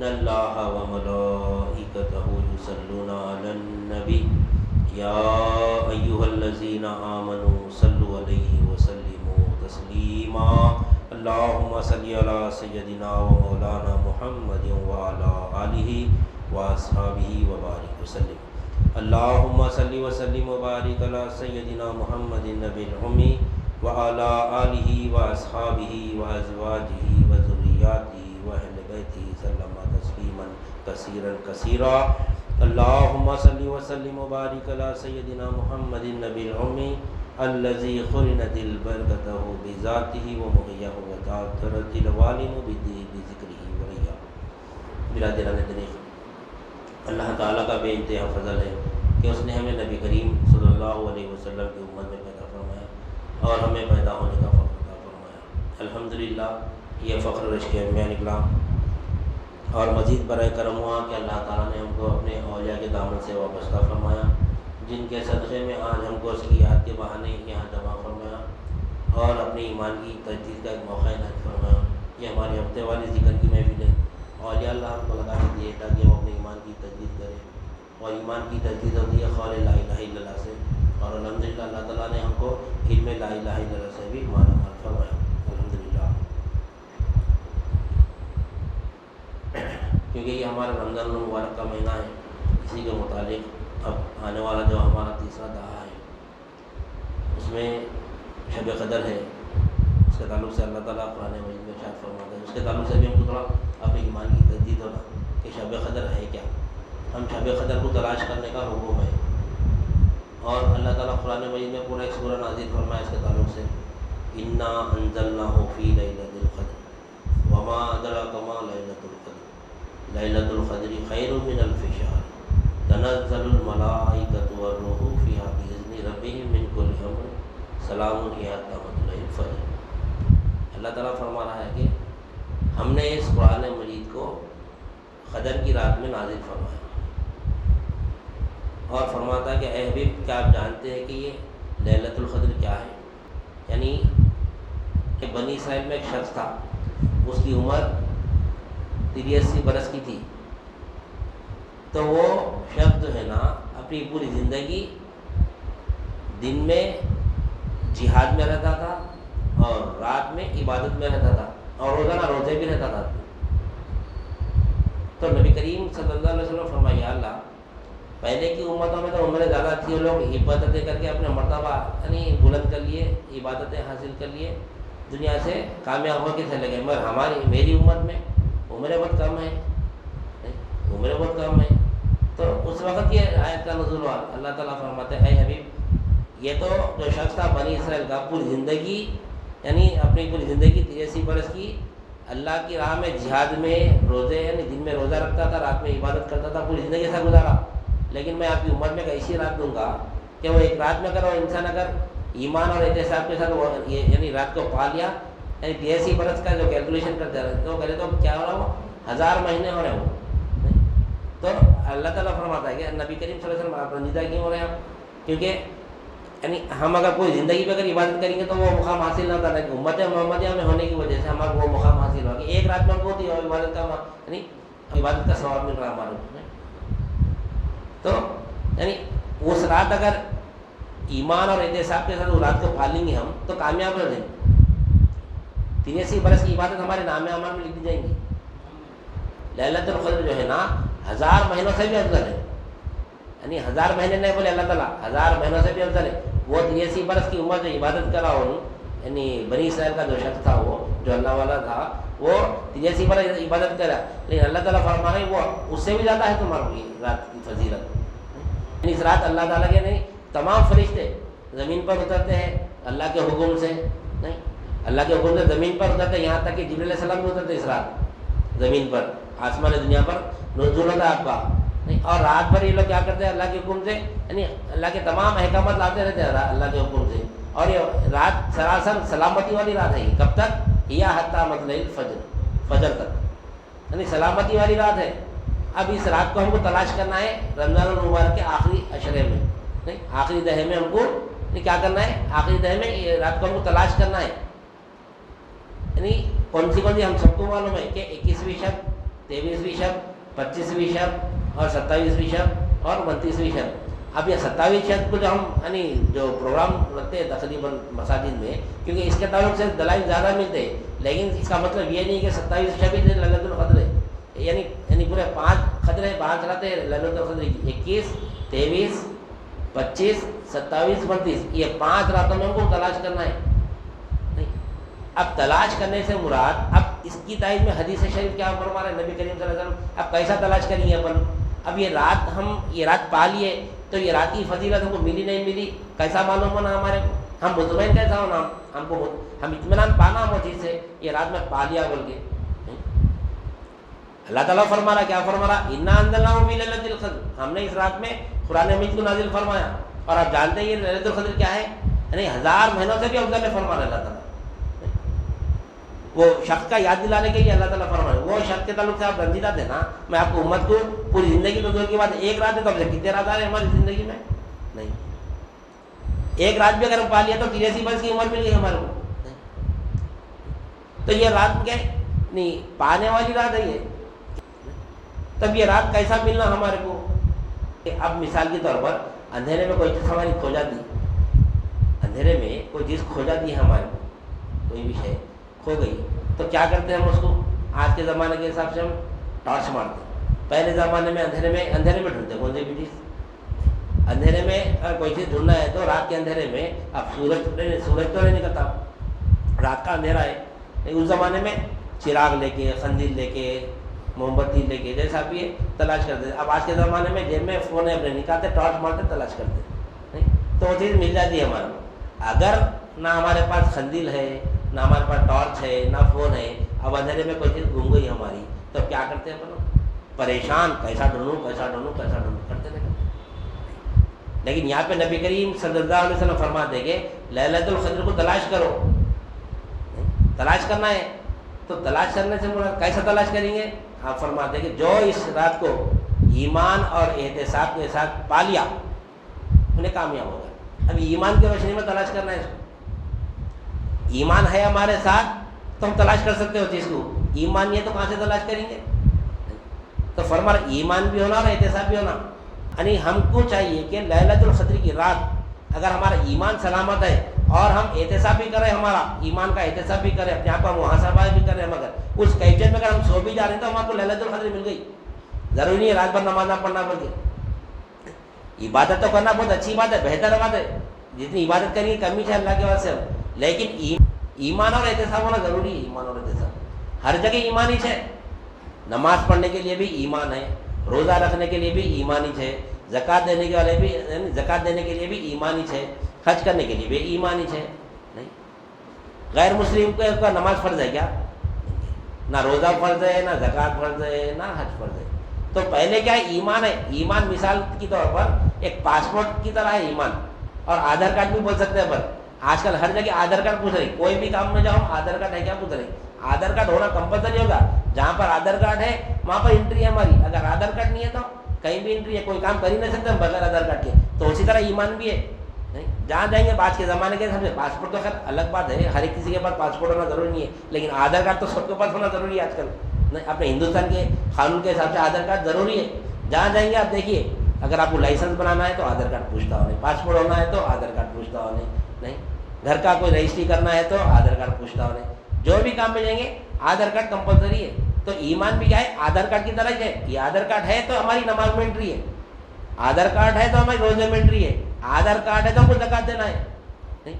اللہ وملائکتہ یصلون علی النبی یا ایھا الذین آمنوا صلوا علیہ وسلموا تسلیما اللہم صل علی سیدنا و مولانا محمد وعلی آلہ واصحابہ وبارک وسلم اللہم صل وسلم وبارک علی سیدنا محمد النبی الامی وعلی آلہ واصحابہ وازواجہ وذریاتہ واہل بیتہ سلم تسلیما کثیرا کثیرا اللہم صل وسلم وبارک علی سیدنا محمد النبی الامی الذی قرنت البرکتہ بذاتہ ومحیہ وتعطرت العوالم بذکرہ وریا۔ برادران دین، اللہ تعالیٰ کا بے انتہا فضل ہے کہ اس نے ہمیں نبی کریم صلی اللہ علیہ وسلم کی امت میں پیدا فرمایا اور ہمیں پیدا ہونے کا فخر عطا فرمایا۔ الحمدللہ یہ فخر رشک میں نکلا اور مزید برائے کرم ہوا کہ اللہ تعالیٰ نے ہم کو اپنے اولیاء کے دامن سے وابستہ فرمایا، جن کے صدقے میں آج ہم کو اس کی یاد کے بہانے یہاں جمع فرمایا اور اپنے ایمان کی تجدید کا ایک موقع عنایت فرمایا۔ یہ ہمارے ہفتے والی ذکر کی محفل ہے۔ اولیاء اللہ ہم کو لگا کے دیے تاکہ وہ اپنے ایمان کی تجدید کرے، اور ایمان کی تجدید ہوتی ہے قول لا الہ الا اللہ سے، اور الحمدللہ اللہ تعالیٰ نے ہم کو علم لا الہ الا اللہ سے بھی مالا مال فرمایا الحمدللہ۔ کیونکہ یہ ہمارا رمضان المبارک کا مہینہ ہے، اسی کے متعلق اب آنے والا جو ہمارا تیسرا دہا ہے اس میں شب قدر ہے، اس کے تعلق سے اللہ تعالیٰ قرآن مجید میں ارشاد فرماتا ہے۔ اس کے تعلق سے بھی ہم کو تھوڑا اپنے ایمان کی تجدید ہونا کہ شب قدر ہے کیا، ہم شب قدر کو تلاش کرنے کا حکم ہے، اور اللہ تعالیٰ قرآن مجید میں پورا ایک سورہ نازل فرمایا اس کے تعلق سے، انا انزلناہ فی لیلۃ القدر وما ادراک ما لیلۃ القدر لیلۃ القدر خیر من الف شہر تنزل الملائکۃ والروح فیہا بإذن ربہم من کل امر سلام ہی حتی مطلع الفجر۔ اللہ تعالیٰ فرما رہا ہے کہ ہم نے اس قرآن مجید کو قدر کی رات میں نازل فرمایا، اور فرماتا ہے کہ اے حبیب کیا آپ جانتے ہیں کہ یہ لیلۃ القدر کیا ہے؟ یعنی کہ بنی اسرائیل میں ایک شخص تھا، اس کی عمر 83 برس کی تھی، تو وہ شخص جو ہے نا اپنی پوری زندگی دن میں جہاد میں رہتا تھا اور رات میں عبادت میں رہتا تھا، اور روزانہ روزے بھی رہتا تھا۔ تو نبی کریم صلی اللہ علیہ وسلم فرمایا یا اللہ، پہلے کی امتوں میں تو عمریں زیادہ تھی، لوگ عبادتیں کر کے اپنے مرتبہ یعنی بلند کر لیے، عبادتیں حاصل کر لیے، دنیا سے کامیاب ہو کے چلے گئے، مگر میری امت میں عمریں بہت کم ہیں، عمریں بہت کم ہیں۔ تو اس وقت یہ آیت کا نزول ہوا، اللہ تعالیٰ فرماتے ہیں اے حبیب، یہ تو جو شخص تھا بنی اسرائیل کا پوری زندگی یعنی اپنی پوری زندگی 83 برس کی اللہ کی راہ میں جہاد میں روزے یعنی دن میں روزہ رکھتا تھا، رات میں عبادت کرتا تھا، پوری زندگی ایسا گزارا۔ لیکن میں آپ کی امت میں ایک ایسی رات دوں گا کہ وہ ایک رات میں اگر وہ انسان اگر ایمان اور احتساب کے ساتھ وہ یعنی رات کو پا لیا، یعنی 83 برس کا جو کیلکولیشن کرتے رہے تو کرے تو کیا ہو رہا وہ 1000 مہینے ہو رہے ہیں وہ۔ تو اللہ تعالیٰ فرماتا ہے کہ نبی کریم صلی اللہ علیہ وسلم آپ رنجیدہ کیوں ہو رہے ہیں آپ؟ کیونکہ یعنی ہم اگر پوری زندگی پہ اگر عبادت کریں گے تو وہ مقام حاصل نہ ہوتا، کہ امت محمدیہ میں ہونے کی وجہ سے ہمارا وہ مقام حاصل ہوا کہ ایک رات میں ہم کو ہوتی ہے عبادت کا یعنی عبادت کا ثواب مل رہا ہمارے۔ تو یعنی اس رات اگر ایمان اور احتساب کے ساتھ اس رات کو پالیں گے ہم تو کامیاب ہو جائیں گے، 83 برس کی عبادت ہمارے نام اعمال میں لکھ دی جائیں گی۔ لیلۃ القدر جو ہے نا 1000 مہینوں سے بھی افضل ہے، یعنی 1000 مہینے نہیں بولے اللہ تعالیٰ، 1000 مہینوں سے بھی افضل ہے۔ وہ 83 برس کی عمر جو عبادت کرا یعنی بنی اسرائیل کا جو شخص تھا وہ جو اللہ والا تھا وہ 83 برس عبادت کرا، لیکن اللہ تعالیٰ فرما رہے وہ اس سے بھی زیادہ ہے تمہارا یہ رات کی فضیلت۔ یعنی اس رات اللہ تعالیٰ کے نہیں تمام فرشتے زمین پر اترتے ہیں اللہ کے حکم سے، نہیں اللہ کے حکم سے زمین پر اترتے، یہاں تک کہ جبریل علیہ السلام بھی اترتے اس رات زمین پر، آسمان دنیا پر نزول ہوتا ہے آپ کا نہیں، اور رات بھر یہ لوگ کیا کرتے ہیں اللہ کے حکم سے یعنی اللہ کے تمام احکامات لاتے رہتے ہیں اللہ کے حکم سے، اور یہ رات سراسر سلامتی والی رات ہے۔ یہ کب تک؟ یا حتی مطلع الفجر، فجر تک، یعنی سلامتی والی رات ہے۔ اب اس رات کو ہم کو تلاش کرنا ہے رمضان المبارک کے آخری عشرے میں، نہیں آخری دہے میں ہم کو کیا کرنا ہے، آخری دہے میں یہ رات کو ہم کو تلاش کرنا ہے۔ یعنی کون سی ہم سب کو معلوم ہے کہ 21ویں شب 23ویں شب، 25ویں شب اور 27ویں شب اور 29ویں شب۔ اب یہ 27ویں شب کو جو ہم یعنی جو پروگرام رکھتے ہیں تقریباً مساجد میں، کیونکہ اس کے تعلق سے دلائل زیادہ ملتے ہیں، لیکن اس کا مطلب یہ نہیں کہ 27 شب ہی للیلۃ القدر ہے، یعنی پورے 5 قدریں 5 راتیں للیلۃ القدر کی، 21، 23، 25، 27، 29، یہ 5 راتوں میں ہم کو تلاش کرنا ہے۔ نہیں، اب تلاش کرنے سے مراد، اب اس کی تائید میں حدیث شریف کیا فرما رہے ہیں نبی کریم صلی اللہ علیہ وسلم، اب کیسا تلاش کریں گے اپن؟ اب یہ رات پا لیے تو یہ رات کی فضیلت ہم کو ملی نہیں ملی، کیسا معلوم ہونا ہمارے کو؟ ہم مطمئن کیسا ہونا؟ ہم اطمینان پانا ہم وہ چیز سے، یہ رات میں پا لیا بول کے۔ اللہ تعالیٰ فرما رہا، کیا فرما رہا؟ انا انزلناہ فی لیلۃ القدر، ہم نے اس رات میں قرآن مجید کو نازل فرمایا۔ اور آپ جانتے ہیں یہ لیلۃ القدر کیا ہے، یعنی 1000 مہینوں سے بھی افضل ہے فرما رہا اللہ تعالیٰ۔ وہ شخص کا یاد دلانے کے لیے اللہ تعالیٰ فرما رہا ہے، وہ شخص کے تعلق سے آپ رنجیدہ تھے نا، میں آپ کو امت کو پوری زندگی تو دور کی بات ایک رات ہے تو اب سے کتنے رات آ رہے ہیں ہماری زندگی میں؟ نہیں، ایک رات بھی اگر ہم پا لیا تو 83 برس کی عمر مل گئی ہمارے کو۔ تو یہ رات کیا نہیں پانے والی رات ہے یہ، تب یہ رات کیسا ملنا ہمارے کو؟ اب مثال کے طور پر اندھیرے میں کوئی چیز ہماری کھو جاتی، اندھیرے میں کوئی چیز کھو جاتی ہے ہمارے کو، کوئی بھی شے کھو گئی تو کیا کرتے ہیں ہم اس کو؟ آج کے زمانے کے حساب سے ہم ٹارچ مارتے ہیں، پہلے زمانے میں اندھیرے میں ڈھونڈتے کون سی بھی چیز، اندھیرے میں اگر کوئی چیز ڈھونڈنا ہے تو رات کے اندھیرے میں، اب سورج تو نہیں نکلتا، رات کا اندھیرا ہے، اس زمانے میں چراغ لے کے، قندیل لے کے، موم بتی لے کے، جیسا بھی ہے تلاش کرتے۔ اب آج کے زمانے میں جیب میں فون ہے اپنے نکالتے، ٹارچ مارتے، تلاش کرتے، نہیں تو وہ چیز مل جاتی ہے ہمارے کو۔ اگر نہ ہمارے پاس قندیل ہے، نہ ہمارے پاس ٹارچ ہے، نہ فون ہے، اب اندھیرے میں کوئی چیز گم گئی ہماری، تو کیا کرتے ہیں اپن؟ پریشان، کیسا ڈھونڈوں کرتے رہتے۔ لیکن یہاں پہ نبی کریم صلی اللہ علیہ وسلم فرماتے کہ لیلۃ القدر کو تلاش کرو، تلاش کرنا ہے تو تلاش کرنے سے مراد کیسا تلاش کریں گے؟ آپ فرماتے کہ جو اس رات کو ایمان اور احتساب کے ساتھ پا لیا انہیں کامیاب ہوگا۔ اب ایمان کی روشنی میں تلاش کرنا ہے اس کو، ایمان ہے ہمارے ساتھ تو ہم تلاش کر سکتے ہو چیز کو، ایمان نہیں ہے تو کہاں سے تلاش کریں گے؟ تو فرما ایمان بھی ہونا اور احتساب بھی ہونا، یعنی ہم کو چاہیے کہ لیلۃ القدر کی رات اگر ہمارا ایمان سلامت ہے اور ہم احتساب بھی کریں، ہمارا ایمان کا احتساب بھی کریں، اپنے آپ کا محاسبہ بھی کریں، مگر اس کیفیت میں اگر ہم سو بھی جا رہے ہیں تو ہمارے کو لیلۃ القدر مل گئی۔ ضروری نہیں ہے رات بھر نماز نہ پڑھنا پڑ کے، عبادت تو کرنا بہت اچھی بات ہے، بہتر بات ہے، جتنی عبادت کریں گے کمی ہے اللہ کے واسطے سے، لیکن ایمان اور احتساب ہونا ضروری ہے۔ ایمان اور احتساب ہر جگہ ایمان ہی ہے، نماز پڑھنے کے لیے بھی ایمان ہے، روزہ رکھنے کے لیے بھی ایمان ہی ہے، زکوٰۃ دینے کے والے بھی زکوٰۃ دینے کے لیے بھی ایمان ہی ہے، حج کرنے کے لیے بھی ایمان ہی ہے۔ نہیں، غیر مسلم کا نماز فرض ہے کیا؟ نہ روزہ فرض ہے، نہ زکوٰۃ فرض ہے، نہ حج فرض ہے۔ تو پہلے کیا ہے؟ ایمان ہے۔ ایمان مثال کے طور پر ایک پاسپورٹ کی طرح ہے ایمان، اور آدھار کارڈ بھی بول سکتے ہیں، پر آج کل ہر جگہ آدھار کارڈ پوچھ رہے، کوئی بھی کام میں جاؤ آدھار کارڈ ہے کیا پوچھ رہے، آدھار کارڈ ہونا کمپلسری ہوگا، جہاں پر آدھار کارڈ ہے وہاں پر انٹری ہے ہماری، اگر آدھار کارڈ نہیں ہے تو کہیں بھی انٹری ہے، کوئی کام کر ہی نہیں سکتے ہم بغیر آدھار کارڈ کے۔ تو اسی طرح ایمان بھی ہے، جہاں جائیں گے آج کے زمانے کے سب سے پاسپورٹ تو خیر الگ بات ہے، ہر ایک کسی کے پاس پاسپورٹ ہونا ضروری نہیں ہے، لیکن آدھار کارڈ تو سب کے پاس ہونا ضروری ہے آج کل۔ اپنے ہندوستان کے قانون کے حساب سے آدھار کارڈ ضروری ہے، جہاں جائیں گے آپ دیکھیے، اگر آپ کو لائسنس بنانا ہے تو آدھار کارڈ پوچھتا ہو نہیں، پاسپورٹ ہونا ہے تو آدھار کارڈ پوچھتا ہو نہیں، گھر کا کوئی رجسٹری کرنا ہے تو آدھار کارڈ پوچھتا ہو نہیں، جو بھی کام میں جائیں گے آدھار کارڈ کمپلسری ہے۔ تو ایمان بھی کیا ہے؟ آدھار کارڈ کی طرح ہی ہے، یہ آدھار کارڈ ہے تو ہماری نماز میں انٹری ہے، آدھار کارڈ ہے تو ہماری روزے میں انٹری ہے، آدھار کارڈ ہے تو ہم کو زکوٰۃ دینا ہے، نہیں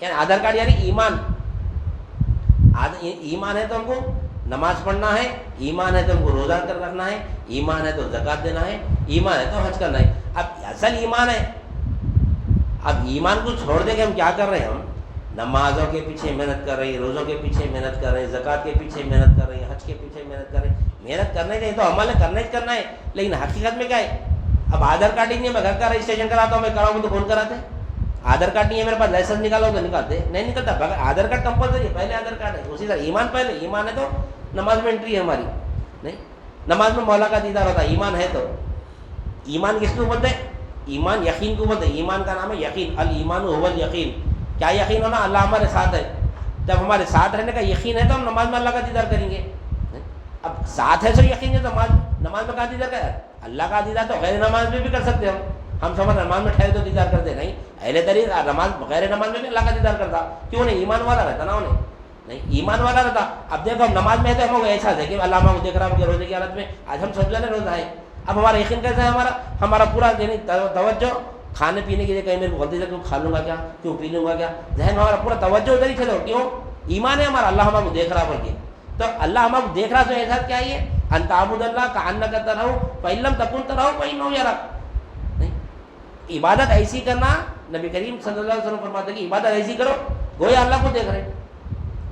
یعنی آدھار کارڈ یعنی ایمان، ایمان ہے تو ہم کو نماز پڑھنا ہے، ایمان ہے تو ہم کو روزہ کر رکھنا ہے، ایمان ہے تو زکوٰۃ دینا ہے، ایمان ہے تو حج کرنا ہے۔ اب اصل ایمان ہے، اب ایمان کو چھوڑ دے کے ہم کیا کر رہے ہیں؟ ہم نمازوں کے پیچھے محنت کر رہے ہیں، روزوں کے پیچھے محنت کر رہے ہیں، زکوٰۃ کے پیچھے محنت کر رہے ہیں، حج کے پیچھے محنت کر رہے ہیں۔ محنت کرنے چاہیے تو عمل کرنا ہے، لیکن حقیقت میں کیا ہے؟ اب آدھار کارڈ ہی نہیں ہے، میں گھر کا رجسٹریشن کراتا ہوں، میں کراؤں تو کون کراتے ہیں؟ آدھار کارڈ نہیں ہے میرے پاس، لائسنس نکالو تو نکالتے نہیں نکلتا، آدھار کارڈ کمپلسری ہے، پہلے آدھار کارڈ ہے، اسی طرح ایمان پہلے، ایمان ہے تو نماز میں انٹری ہے ہماری، نہیں نماز میں مولا کا دیدار ہوتا ہے، ایمان ہے تو۔ ایمان کس کو بولتے ہیں؟ ایمان یقین کو بولتے ہیں، ایمان کا نام ہے یقین، الایمان هو الیقین۔ کیا یقین ہونا؟ اللہ ہمارے ساتھ ہے، جب ہمارے ساتھ رہنے کا یقین ہے تو ہم نماز میں اللہ کا دیدار کریں گے۔ اب ساتھ ہے سو یقین ہے نماز میں کہاں دیدار کر اللہ کا دیدار تو غیر نماز میں بھی کر سکتے ہم سمجھ نماز میں ٹھہرے تو دیدار کرتے نہیں. اہل طریقہ نماز غیر نماز میں بھی اللہ کا دیدار کرتا. کیوں نہیں؟ ایمان والا رہتا نا انہیں. نہیں ایمان والا رہتا. اب دیکھو ہم نماز میں ہے تو ہم ایسا ہے کہ اللہ ہم کو دیکھ رہا ہوں کہ روزے کی حالت میں آج ہم سب جانے روزہ ہے. اب ہمارا یقین کیسا ہے؟ ہمارا پورا یعنی توجہ کھانے پینے کے لیے کہیں میرے کو غلطی سے کیوں کھا لوں گا کیا، کیوں پی لوں گا کیا، ذہن ہمارا پورا توجہ ادھر ہی چلو. کیوں؟ ایمان ہے ہمارا اللہ ہمارا کو دیکھ رہا بول کے. تو اللہ ہمارا کو دیکھ رہا تو احساس کیا ہے؟ ان تعبد اللہ کأنک ترہو فإن لم تکن ترہو فإنہ یراک. عبادت ایسی کرنا، نبی کریم صلی اللہ علیہ وسلم فرماتے ہیں کہ عبادت ایسی کرو گویا اللہ کو دیکھ رہے ہیں.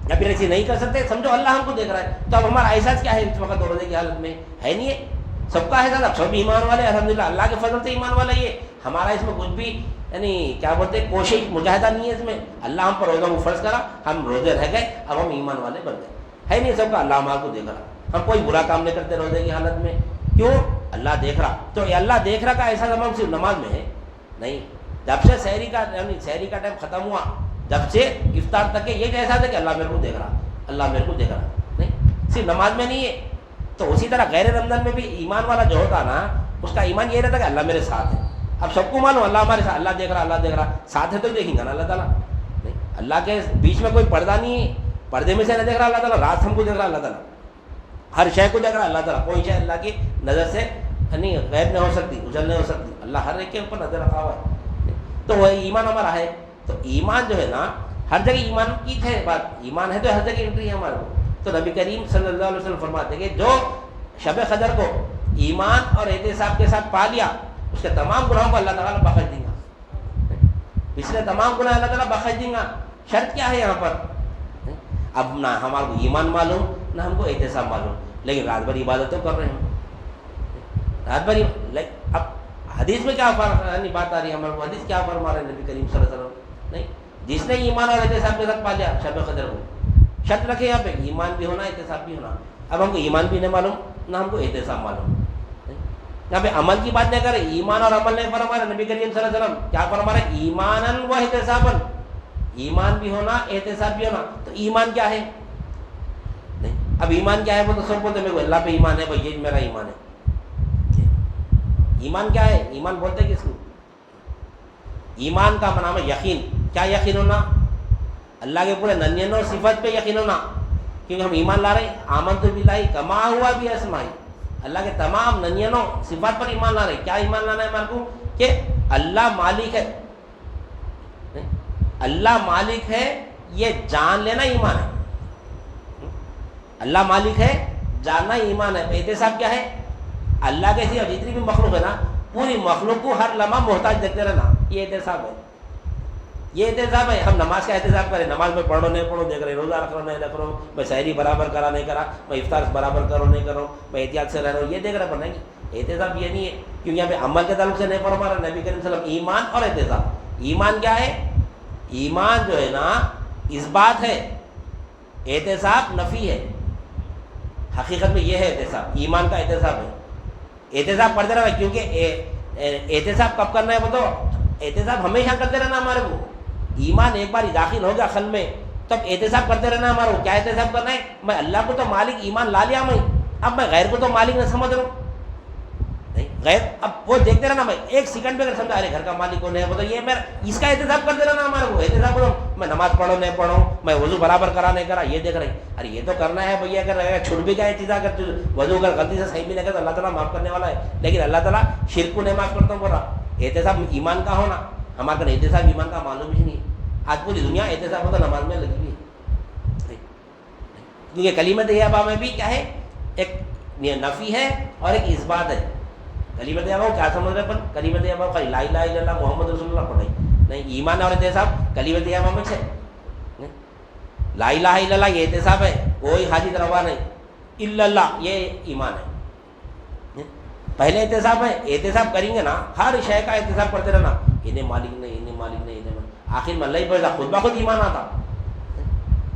یا پھر ایسی نہیں کر سکتے سمجھو اللہ ہم کو دیکھ رہا ہے. تو اب ہمارا احساس کیا ہے اس وقت روزے کی حالت میں؟ ہے نہیں ہے. سب کا احساس اب سب ایمان والے الحمدللہ اللہ کے فضل سے ایمان والا. یہ ہمارا اس میں کچھ بھی یعنی کیا بولتے ہیں کوشش مجاہدہ نہیں ہے اس میں. اللہ ہم پر روزہ کو فرض کرا، ہم روزے رہ گئے، اب ہم ایمان والے بن گئے. ہے نہیں سب کا اللہ ہمارے کو دیکھ رہا. ہم کوئی برا کام نہیں کرتے روزے کی حالت میں. کیوں؟ اللہ دیکھ رہا. تو یہ اللہ دیکھ رہا کا احساس ہمارا صرف نماز میں ہے نہیں. جب سے سحری کا ٹائم ختم ہوا، جب سے افطار تک کے یہ احساس ہے کہ اللہ میرے کو دیکھ رہا، اللہ میرے کو دیکھ رہا. نہیں صرف نماز میں نہیں ہے. تو اسی طرح غیر رمضان میں بھی ایمان والا جو ہوتا نا اس کا ایمان یہ رہتا کہ اللہ میرے ساتھ ہے. اب سب کو معلوم اللہ ہمارے ساتھ، اللہ دیکھ رہا، اللہ دیکھ رہا. ساتھ ہے تو دیکھیں گا نا اللہ تعالیٰ. نہیں اللہ کے بیچ میں کوئی پردہ نہیں ہے. پردے میں سے نہ دیکھ رہا اللہ تعالیٰ، رات ہم کو دیکھ رہا اللہ تعالیٰ، ہر شے کو دیکھ رہا اللہ تعالیٰ. کوئی شے اللہ کی نظر سے نہیں غائب نہیں ہو سکتی، اجل نہیں ہو سکتی. اللہ ہر ایک کے اوپر نظر رکھا ہوا ہے. تو وہ ایمان ہمارا ہے. تو ایمان جو ہے نا ہر جگہ ایمان کی ہے بات، ایمان ہے تو ہر جگہ انٹری ہے ہمارے کو. تو نبی کریم صلی اللہ علیہ وسلم فرماتے ہیں کہ جو شب قدر کو ایمان اور احتساب کے ساتھ پا لیا اس کے تمام گناہوں کو اللہ تعالیٰ بخش دیں گا. پچھلے تمام گناہ اللہ تعالیٰ بخش دیں گا. شرط کیا ہے یہاں پر؟ اب نہ ہمارے کو ایمان معلوم نہ ہم کو احتساب معلوم، لیکن رات بھر عبادت تو کر رہے ہیں. رات بھر اب حدیث میں کیا بات آ رہی ہے ہمارے کو؟ حدیث کیا فرما رہے ہیں نبی کریم صلی اللہ علیہ وسلم؟ نہیں جس نے ایمان اور احتساب کے ساتھ پا لیا شب قدر کو، شرط رکھے یہاں پہ ایمان بھی ہونا احتساب بھی ہونا. اب ہم کو ایمان بھی نہیں معلوم نہ ہم کو احتساب معلوم. یہاں پہ عمل کی بات نہیں کر رہے، ایمان اور عمل نہیں فرما رہے. نبی کریم صلی اللہ علیہ وسلم کیا فرما رہے؟ ایمانن و احتسابن. ایمان بھی ہونا احتساب بھی ہونا. تو ایمان کیا ہے؟ نہیں اب ایمان کیا ہے وہ تو سب بولتے میرے کو اللہ پہ ایمان ہے بھائی، یہ میرا ایمان ہے. ایمان کیا ہے؟ ایمان بولتے کس کو؟ ایمان کا نام ہے یقین. کیا یقین ہونا؟ اللہ کے پورے ننینو صفت پہ یقین ہونا. کیونکہ ہم ایمان لا رہے ہیں آمنت باللہ کما ہوا بھی اسمائی، اللہ کے تمام ننینو صفات پر ایمان لا رہے ہیں. کیا ایمان لانا ہے ہمارے کو؟ کہ اللہ مالک ہے. اللہ مالک ہے یہ جان لینا ایمان ہے. اللہ مالک ہے جاننا ایمان ہے. احتساب کیا ہے؟ اللہ کے صرف جتنی بھی مخلوق ہے نا پوری مخلوق کو ہر لمحہ محتاج دیکھتے رہنا، یہ احتساب ہے. یہ احتساب ہے. ہم نماز کا احتساب کریں، نماز میں پڑھو نہیں پڑھو دیکھ رہے، روزہ رکھ رہا نہیں رکھ رہا، میں سحری برابر کرا نہیں کرا، میں افطار برابر کرو نہیں کرو، میں احتیاط سے رہ رہا ہوں، یہ دیکھ رہا بنائیں گے. احتساب یہ نہیں ہے کیونکہ یہاں پہ عمل کے تعلق سے نہیں فرما رہا نبی کریم صلی اللہ علیہ وسلم. ایمان اور احتساب. ایمان کیا ہے؟ ایمان جو ہے نا اس بات ہے، احتساب نفی ہے. حقیقت میں یہ ہے احتساب، ایمان کا احتساب ہے. احتساب پڑھتے رہنا، کیونکہ احتساب کب کرنا ہے وہ تو احتساب ہمیشہ کرتے رہنا. ہمارے کو ایمان ایک بار داخل ہو گیا خل میں تب احتساب کرتے رہنا. ہمارے کو کیا احتساب کرنا ہے؟ میں اللہ کو تو مالک ایمان لا لیا، میں اب میں غیر کو تو مالک نہ سمجھ رہا ہوں. نہیں غیر اب وہ دیکھتے رہنا. میں ایک سیکنڈ میں اگر سمجھا ارے گھر کا مالک کون ہے وہ تو یہ میرا، اس کا احتساب کرتے رہنا. ہمارے کو احتساب کرو، میں نماز پڑھو نہیں پڑھو، میں وضو برابر کرا نہیں کرا، یہ دیکھ رہے. ارے یہ تو کرنا ہے بھیا، اگر چھوٹ بھی گئے چیزیں، اگر وضو اگر غلطی سے صحیح بھی نہیں کرتا تو اللہ تعالیٰ معاف کرنے والا ہے. لیکن اللہ تعالیٰ شرک کو نہیں معاف کرتا ہوں بول رہا. احتساب ایمان کا ہونا، ہمارا احتساب ایمان کا معلوم ہی نہیں. آج پوری دنیا احتساب ہوتا نماز میں لگی ہوئی ہے. کیونکہ کلمہ طیبہ میں بھی کیا ہے؟ ایک نفی ہے اور ایک اثبات ہے. کلمہ طیبہ کیا سمجھ رہے ہیں؟ کلمہ طیبہ خالی لا الہ الا اللہ محمد رسول اللہ پڑھائی نہیں. ایمان اور احتساب کلمہ طیبہ میں ہے. لا الہ الا اللہ یہ احتساب ہے، کوئی حاجت روا نہیں، الا اللہ یہ ایمان ہے. پہلے احتساب ہے. احتساب کریں گے نا ہر شے کا احتساب کرتے رہنا، انہیں مالک نہیں، انہیں مالک نہیں، انہیں مالک، آخر میں اللہ ہی پڑھتا، خود بخود ایمان آتا.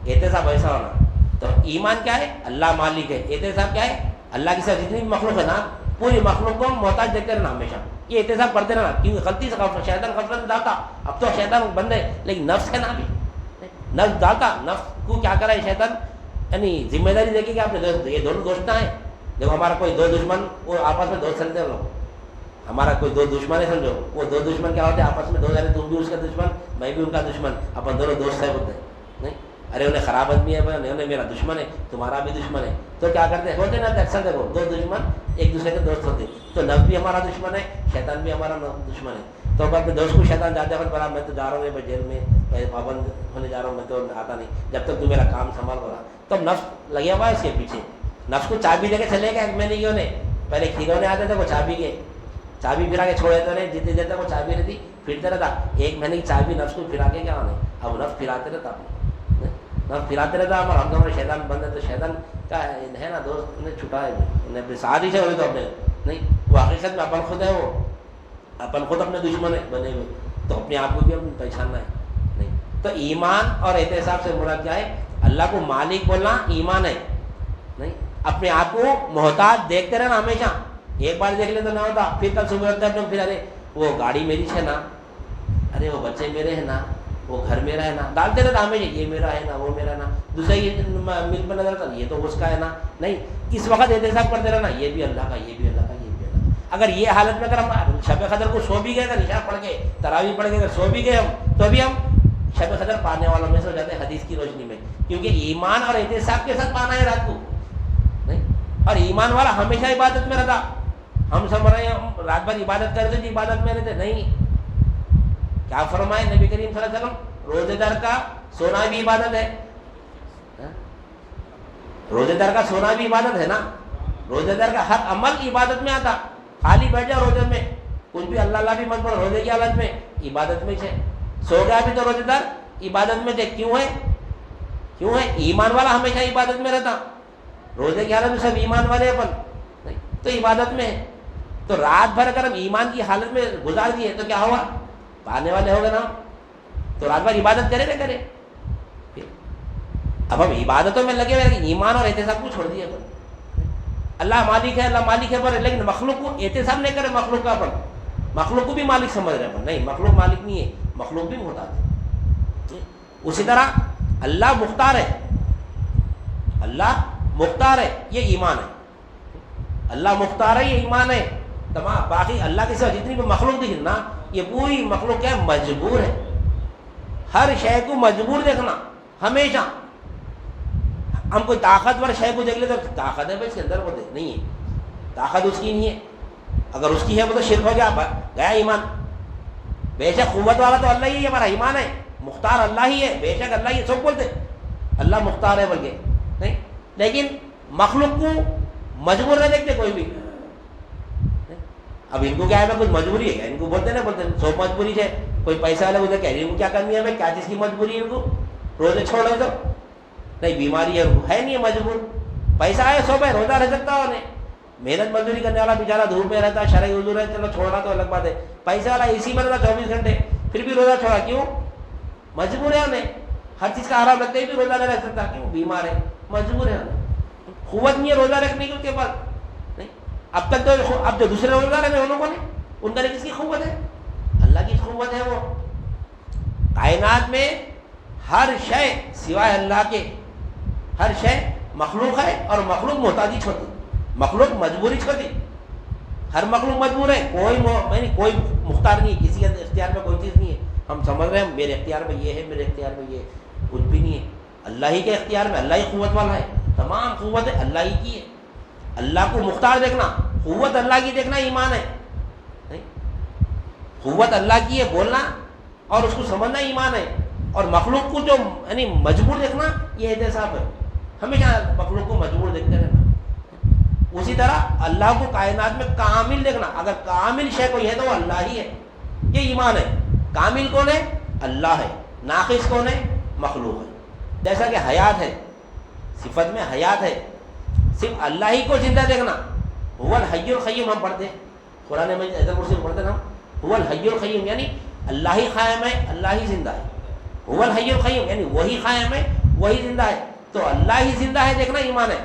احتساب ایسا ہونا. تو ایمان کیا ہے؟ اللہ مالک ہے. احتساب کیا ہے؟ اللہ کے ساتھ جتنی بھی مخلوق ہے نا پوری مخلوق کو محتاج دیکھتے رہنا ہمیشہ. یہ احتساب کرتے رہنا. کیونکہ غلطی سے شیطان غفلت ڈالتا. اب تو شیطان بند ہے لیکن نفس ہے نا، ابھی نفس ڈالتا. نفس کو کیا کرا ہے شیطان؟ یعنی ذمہ داری دیکھیے کہ آپ نے یہ دونوں دوست نہ ہیں. جب ہمارا کوئی دو دشمن وہ آپس میں دوست چلتے ہیں لوگ, ہمارا کوئی دو دشمن ہے سمجھو, وہ دو دشمن کیا ہوتے ہیں آپس میں دو جانے, تم بھی اس کا دشمن میں بھی ان کا دشمن, اپن دونوں دوست ہے بولتے ہیں. نہیں, ارے انہیں خراب آدمی ہے, انہیں میرا دشمن ہے, تمہارا بھی دشمن ہے, تو کیا کرتے ہیں ہوتے نا اکثر دیکھو دو دشمن ایک دوسرے کے دوست ہوتے ہیں. تو نفس بھی ہمارا دشمن ہے, شیطان بھی ہمارا دشمن ہے. تو اپنے دوست کو شیطان جاتے ہیں بڑا میں تو جا رہا ہوں جیل میں, میں پابند ہونے جا رہا ہوں, میں تو آتا نہیں جب تک تو میرا کام سنبھال ہو رہا. تو نفس لگے ہوا ہے اس کے پیچھے, نفس کو چابی دے کے چلے گا ایک مہینے کیوں نے, پہلے کھلونے آتے تھے وہ چابی کے چابی پھرا کے چھوڑ دیتے رہے, جتنی دیر تک وہ چابی رہتی پھرتے رہتا. ایک مہینے کی چابی نفس کو پھرا کے کیا ہونے, اب نفس پھراتے رہتا, نفس پھراتے رہتا. اور ہم ہمارے شیطان بند ہے, تو شیطان کا ہے نا دوست انہیں چھٹا ہے, انہیں اپنے ساتھ ہی سے ہونے تو اپنے نہیں, وہ حقیقت میں اپن خود ہے, وہ اپن خود اپنے دشمن ہے بنے ہوئے. تو اپنے آپ کو بھی ہم پہچاننا ہے. نہیں تو ایمان اور احتساب سے مراد کیا ہے, اللہ کو مالک بولنا ایمان ہے. نہیں, اپنے آپ کو محتاج دیکھتے رہنا ہمیشہ, ایک بار دیکھ لیں تو نہ ہوتا, پھر کل صبح ہوتا ہے پھر ارے وہ گاڑی میری ہے نا, ارے وہ بچے میرے ہیں نا, وہ گھر میرا ہے نا, ڈالتے رہتا ہمیشہ یہ میرا ہے نا, وہ میرا ہے نا, دوسرا یہ مل پر نظر آتا یہ تو اس کا ہے نا. نہیں, اس وقت احتساب کرتے رہنا یہ بھی اللہ کا, یہ بھی اللہ کا, یہ بھی اللہ کا. اگر یہ حالت میں اگر ہم شب قدر کو سو بھی گئے, اگر عشاء پڑھ کے تراویح پڑھ کے اگر سو بھی گئے ہم, تو بھی ہم شب قدر پانے والوں میں سے ہو جاتے ہیں حدیث کی روشنی میں, کیونکہ ایمان اور احتساب کے ساتھ پانا ہے رات کو. نہیں, اور ایمان والا ہمیشہ عبادت میں رہتا. ہم سمجھ رہے ہیں ہم رات بھر عبادت کرتے تھے, عبادت میں رہتے نہیں. کیا فرمائے نبی کریم صلی اللہ علیہ وسلم, روزے دار کا سونا بھی عبادت ہے. روزے دار کا سونا بھی عبادت ہے نا. روزے دار کا ہر عمل عبادت میں آتا. خالی بیٹھ جاؤ روزے میں, کچھ بھی اللہ اللہ بھی مت پڑھو, روزے کی حالت میں عبادت میں ہے. سو گیا بھی تو روزے دار عبادت میں تھے. کیوں ہے, کیوں ہے, ایمان والا ہمیشہ عبادت میں رہتا. روزے کی حالت میں سب ایمان والے اپن تو عبادت میں ہے. تو رات بھر اگر ہم ایمان کی حالت میں گزار دیے تو کیا ہوا, پانے والے ہو گئے نا. تو رات بھر عبادت کرے نہ کرے, اب ہم عبادتوں میں لگے ہوئے, ایمان اور احتساب کو چھوڑ دیا. اللہ مالک ہے, اللہ مالک ہے پر, لیکن مخلوق کو احتساب نہیں کرے, مخلوق کا پر مخلوق کو بھی مالک سمجھ رہے ہیں. نہیں, مخلوق مالک نہیں ہے, مخلوق بھی محتاج ہے. اسی طرح اللہ مختار ہے, اللہ مختار ہے, یہ ایمان ہے. اللہ مختار ہے, یہ ایمان ہے. تمام باقی اللہ کے سوا جتنی بھی مخلوق دیکھ نا, یہ پوری مخلوق کیا ہے, مجبور ہے. ہر شے کو مجبور دیکھنا ہمیشہ. ہم کوئی طاقتور شے کو دیکھ لے تو طاقت ہے بھائی اس کے اندر, وہ نہیں ہے, طاقت اس کی نہیں ہے. اگر اس کی ہے وہ تو شرک ہو گیا, گیا ایمان. بے شک قوت والا تو اللہ ہی ہے, ہمارا ایمان ہے. مختار اللہ ہی ہے, بے شک اللہ ہی ہے, سب بولتے اللہ مختار ہے بلکہ نہیں. لیکن مخلوق کو مجبور نہ دیکھتے کوئی بھی. اب ان کو کیا ہے, کچھ مجبوری ہے, ان کو بولتے نا, بولتے سب مجبوری ہے. کوئی پیسہ والا ادھر کہہ رہی ان کو کیا کرنی ہے, بھائی کیا چیز کی مجبوری ہے, ان کو روزے چھوڑ رہے تو نہیں, بیماری ہے نہیں ہے مجبور. پیسہ آئے سو ہے, روزہ رہ سکتا ہے, انہیں محنت مزدوری کرنے والا بیچارہ دھوپ میں رہتا ہے, شرعی حضور ہے, چلو چھوڑ رہا تو الگ بات ہے. پیسہ والا اسی میں رہتا 24 گھنٹے, پھر بھی روزہ چھوڑا, کیوں, مجبور ہے انہیں. ہر چیز کا آرام رکھتے بھی روزہ نہیں رہ سکتا, کیوں, بیمار ہے, مجبور ہے انہیں. قوت نہیں ہے روزہ رکھنے کی ان کے پاس. نہیں, اب تک تو اب جو دوسرے روزہ رہے ان لوگوں نے, ان کا کس کی قوت ہے, اللہ کی قوت ہے. وہ کائنات میں ہر شے سوائے اللہ کے, ہر شے مخلوق ہے, اور مخلوق محتاجی چھوڑتی, مخلوق مجبوری چھوڑتی. ہر مخلوق مجبور ہے, کوئی مختار نہیں, کسی کے اختیار میں کوئی چیز نہیں ہے. ہم سمجھ رہے ہیں میرے اختیار میں یہ ہے, میرے اختیار میں یہ, کچھ بھی نہیں ہے. اللہ ہی کے اختیار میں, اللہ ہی قوت والا ہے, تمام قوت اللہ ہی کی ہے. اللہ کو مختار دیکھنا, قوت اللہ کی دیکھنا ایمان ہے. قوت اللہ کی ہے بولنا اور اس کو سمجھنا ایمان ہے. اور مخلوق کو جو یعنی مجبور دیکھنا یہ احتساب ہے, ہمیشہ مخلوق کو مجبور دیکھتے رہنا. اسی طرح اللہ کو کائنات میں کامل دیکھنا, اگر کامل شے کوئی ہے تو وہ اللہ ہی ہے, یہ ایمان ہے. کامل کون ہے, اللہ ہے. ناقص کون ہے, مخلوق ہے. جیسا کہ حیات ہے, صفت میں حیات ہے, صرف اللہ ہی کو زندہ دیکھنا. هو الحی القیوم ہم پڑھتے ہیں قرآن میں, ایت الکرسی پڑھتے ہیں ہم, هو الحی القیوم یعنی اللہ ہی قائم ہے, اللہ ہی زندہ ہے. هو الحی القیوم یعنی وہی قائم ہے, وہی زندہ ہے. تو اللہ ہی زندہ ہے دیکھنا ایمان ہے.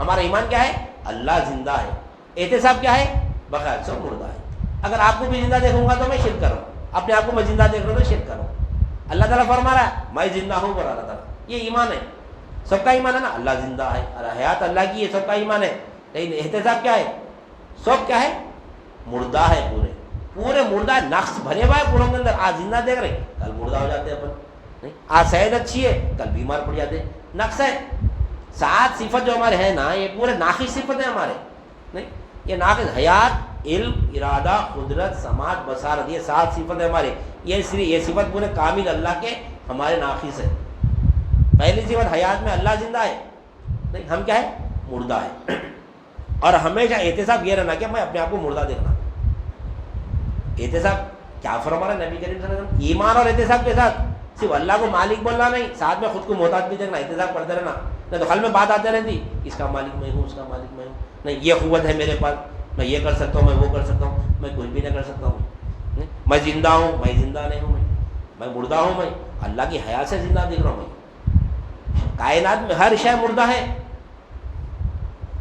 ہمارا ایمان کیا ہے, اللہ زندہ ہے. احتساب کیا ہے, بغیر سے مردہ ہے. اگر آپ کو بھی زندہ دیکھوں گا تو میں شرک کروں, اپنے آپ کو میں زندہ دیکھ رہا ہوں تو شرک کروں. اللہ تعالیٰ فرما رہا ہے میں زندہ ہوں, بول اللہ تعالیٰ, یہ ایمان ہے. سب کا ایمان ہے نا اللہ زندہ ہے اور حیات اللہ کی ہے، سب کا ایمان ہے، لیکن احتساب کیا ہے؟ سب کیا ہے؟ مردہ ہے، پورے مردہ ہے، نقص بھرے ہوا ہے پوروں کے اندر. آج زندہ دیکھ رہے کل مردہ ہو جاتے ہیں اپن. نہیں آج صحت اچھی ہے کل بیمار پڑ جاتے ہیں. نقص ہے. 7 صفت جو ہمارے ہیں نا یہ پورے ناقص صفت ہیں ہمارے. نہیں یہ ناقص حیات، علم، ارادہ، قدرت، سماعت، بصارت، یہ 7 صفت ہیں ہمارے. یہ صفت پورے کامل اللہ کے ہمارے ناقص ہے. پہلی صفت حیات میں اللہ زندہ ہے، نہیں ہم کیا ہے؟ مردہ ہے. اور ہمیشہ احتساب یہ رہنا کہ میں اپنے آپ کو مردہ دیکھنا. احتساب کیا فرما رہا ہے نبی کریم صلی اللہ علیہ وسلم؟ ایمان اور احتساب کے ساتھ صرف اللہ کو مالک بولنا نہیں، ساتھ میں خود کو محتاج بھی دیکھنا، احتساب کرتے رہنا. نہیں تو خل میں بات آتے رہتی اس کا مالک میں ہوں، اس کا مالک میں ہوں، نہیں یہ قوت ہے میرے پاس، میں یہ کر سکتا ہوں، میں وہ کر سکتا ہوں، میں کچھ بھی نہیں کر سکتا ہوں. میں زندہ ہوں، میں زندہ نہیں ہوں، میں مردہ ہوں. میں اللہ کی حیات سے زندہ دیکھ رہا ہوں. میں کائنات میں ہر شے مردہ ہے،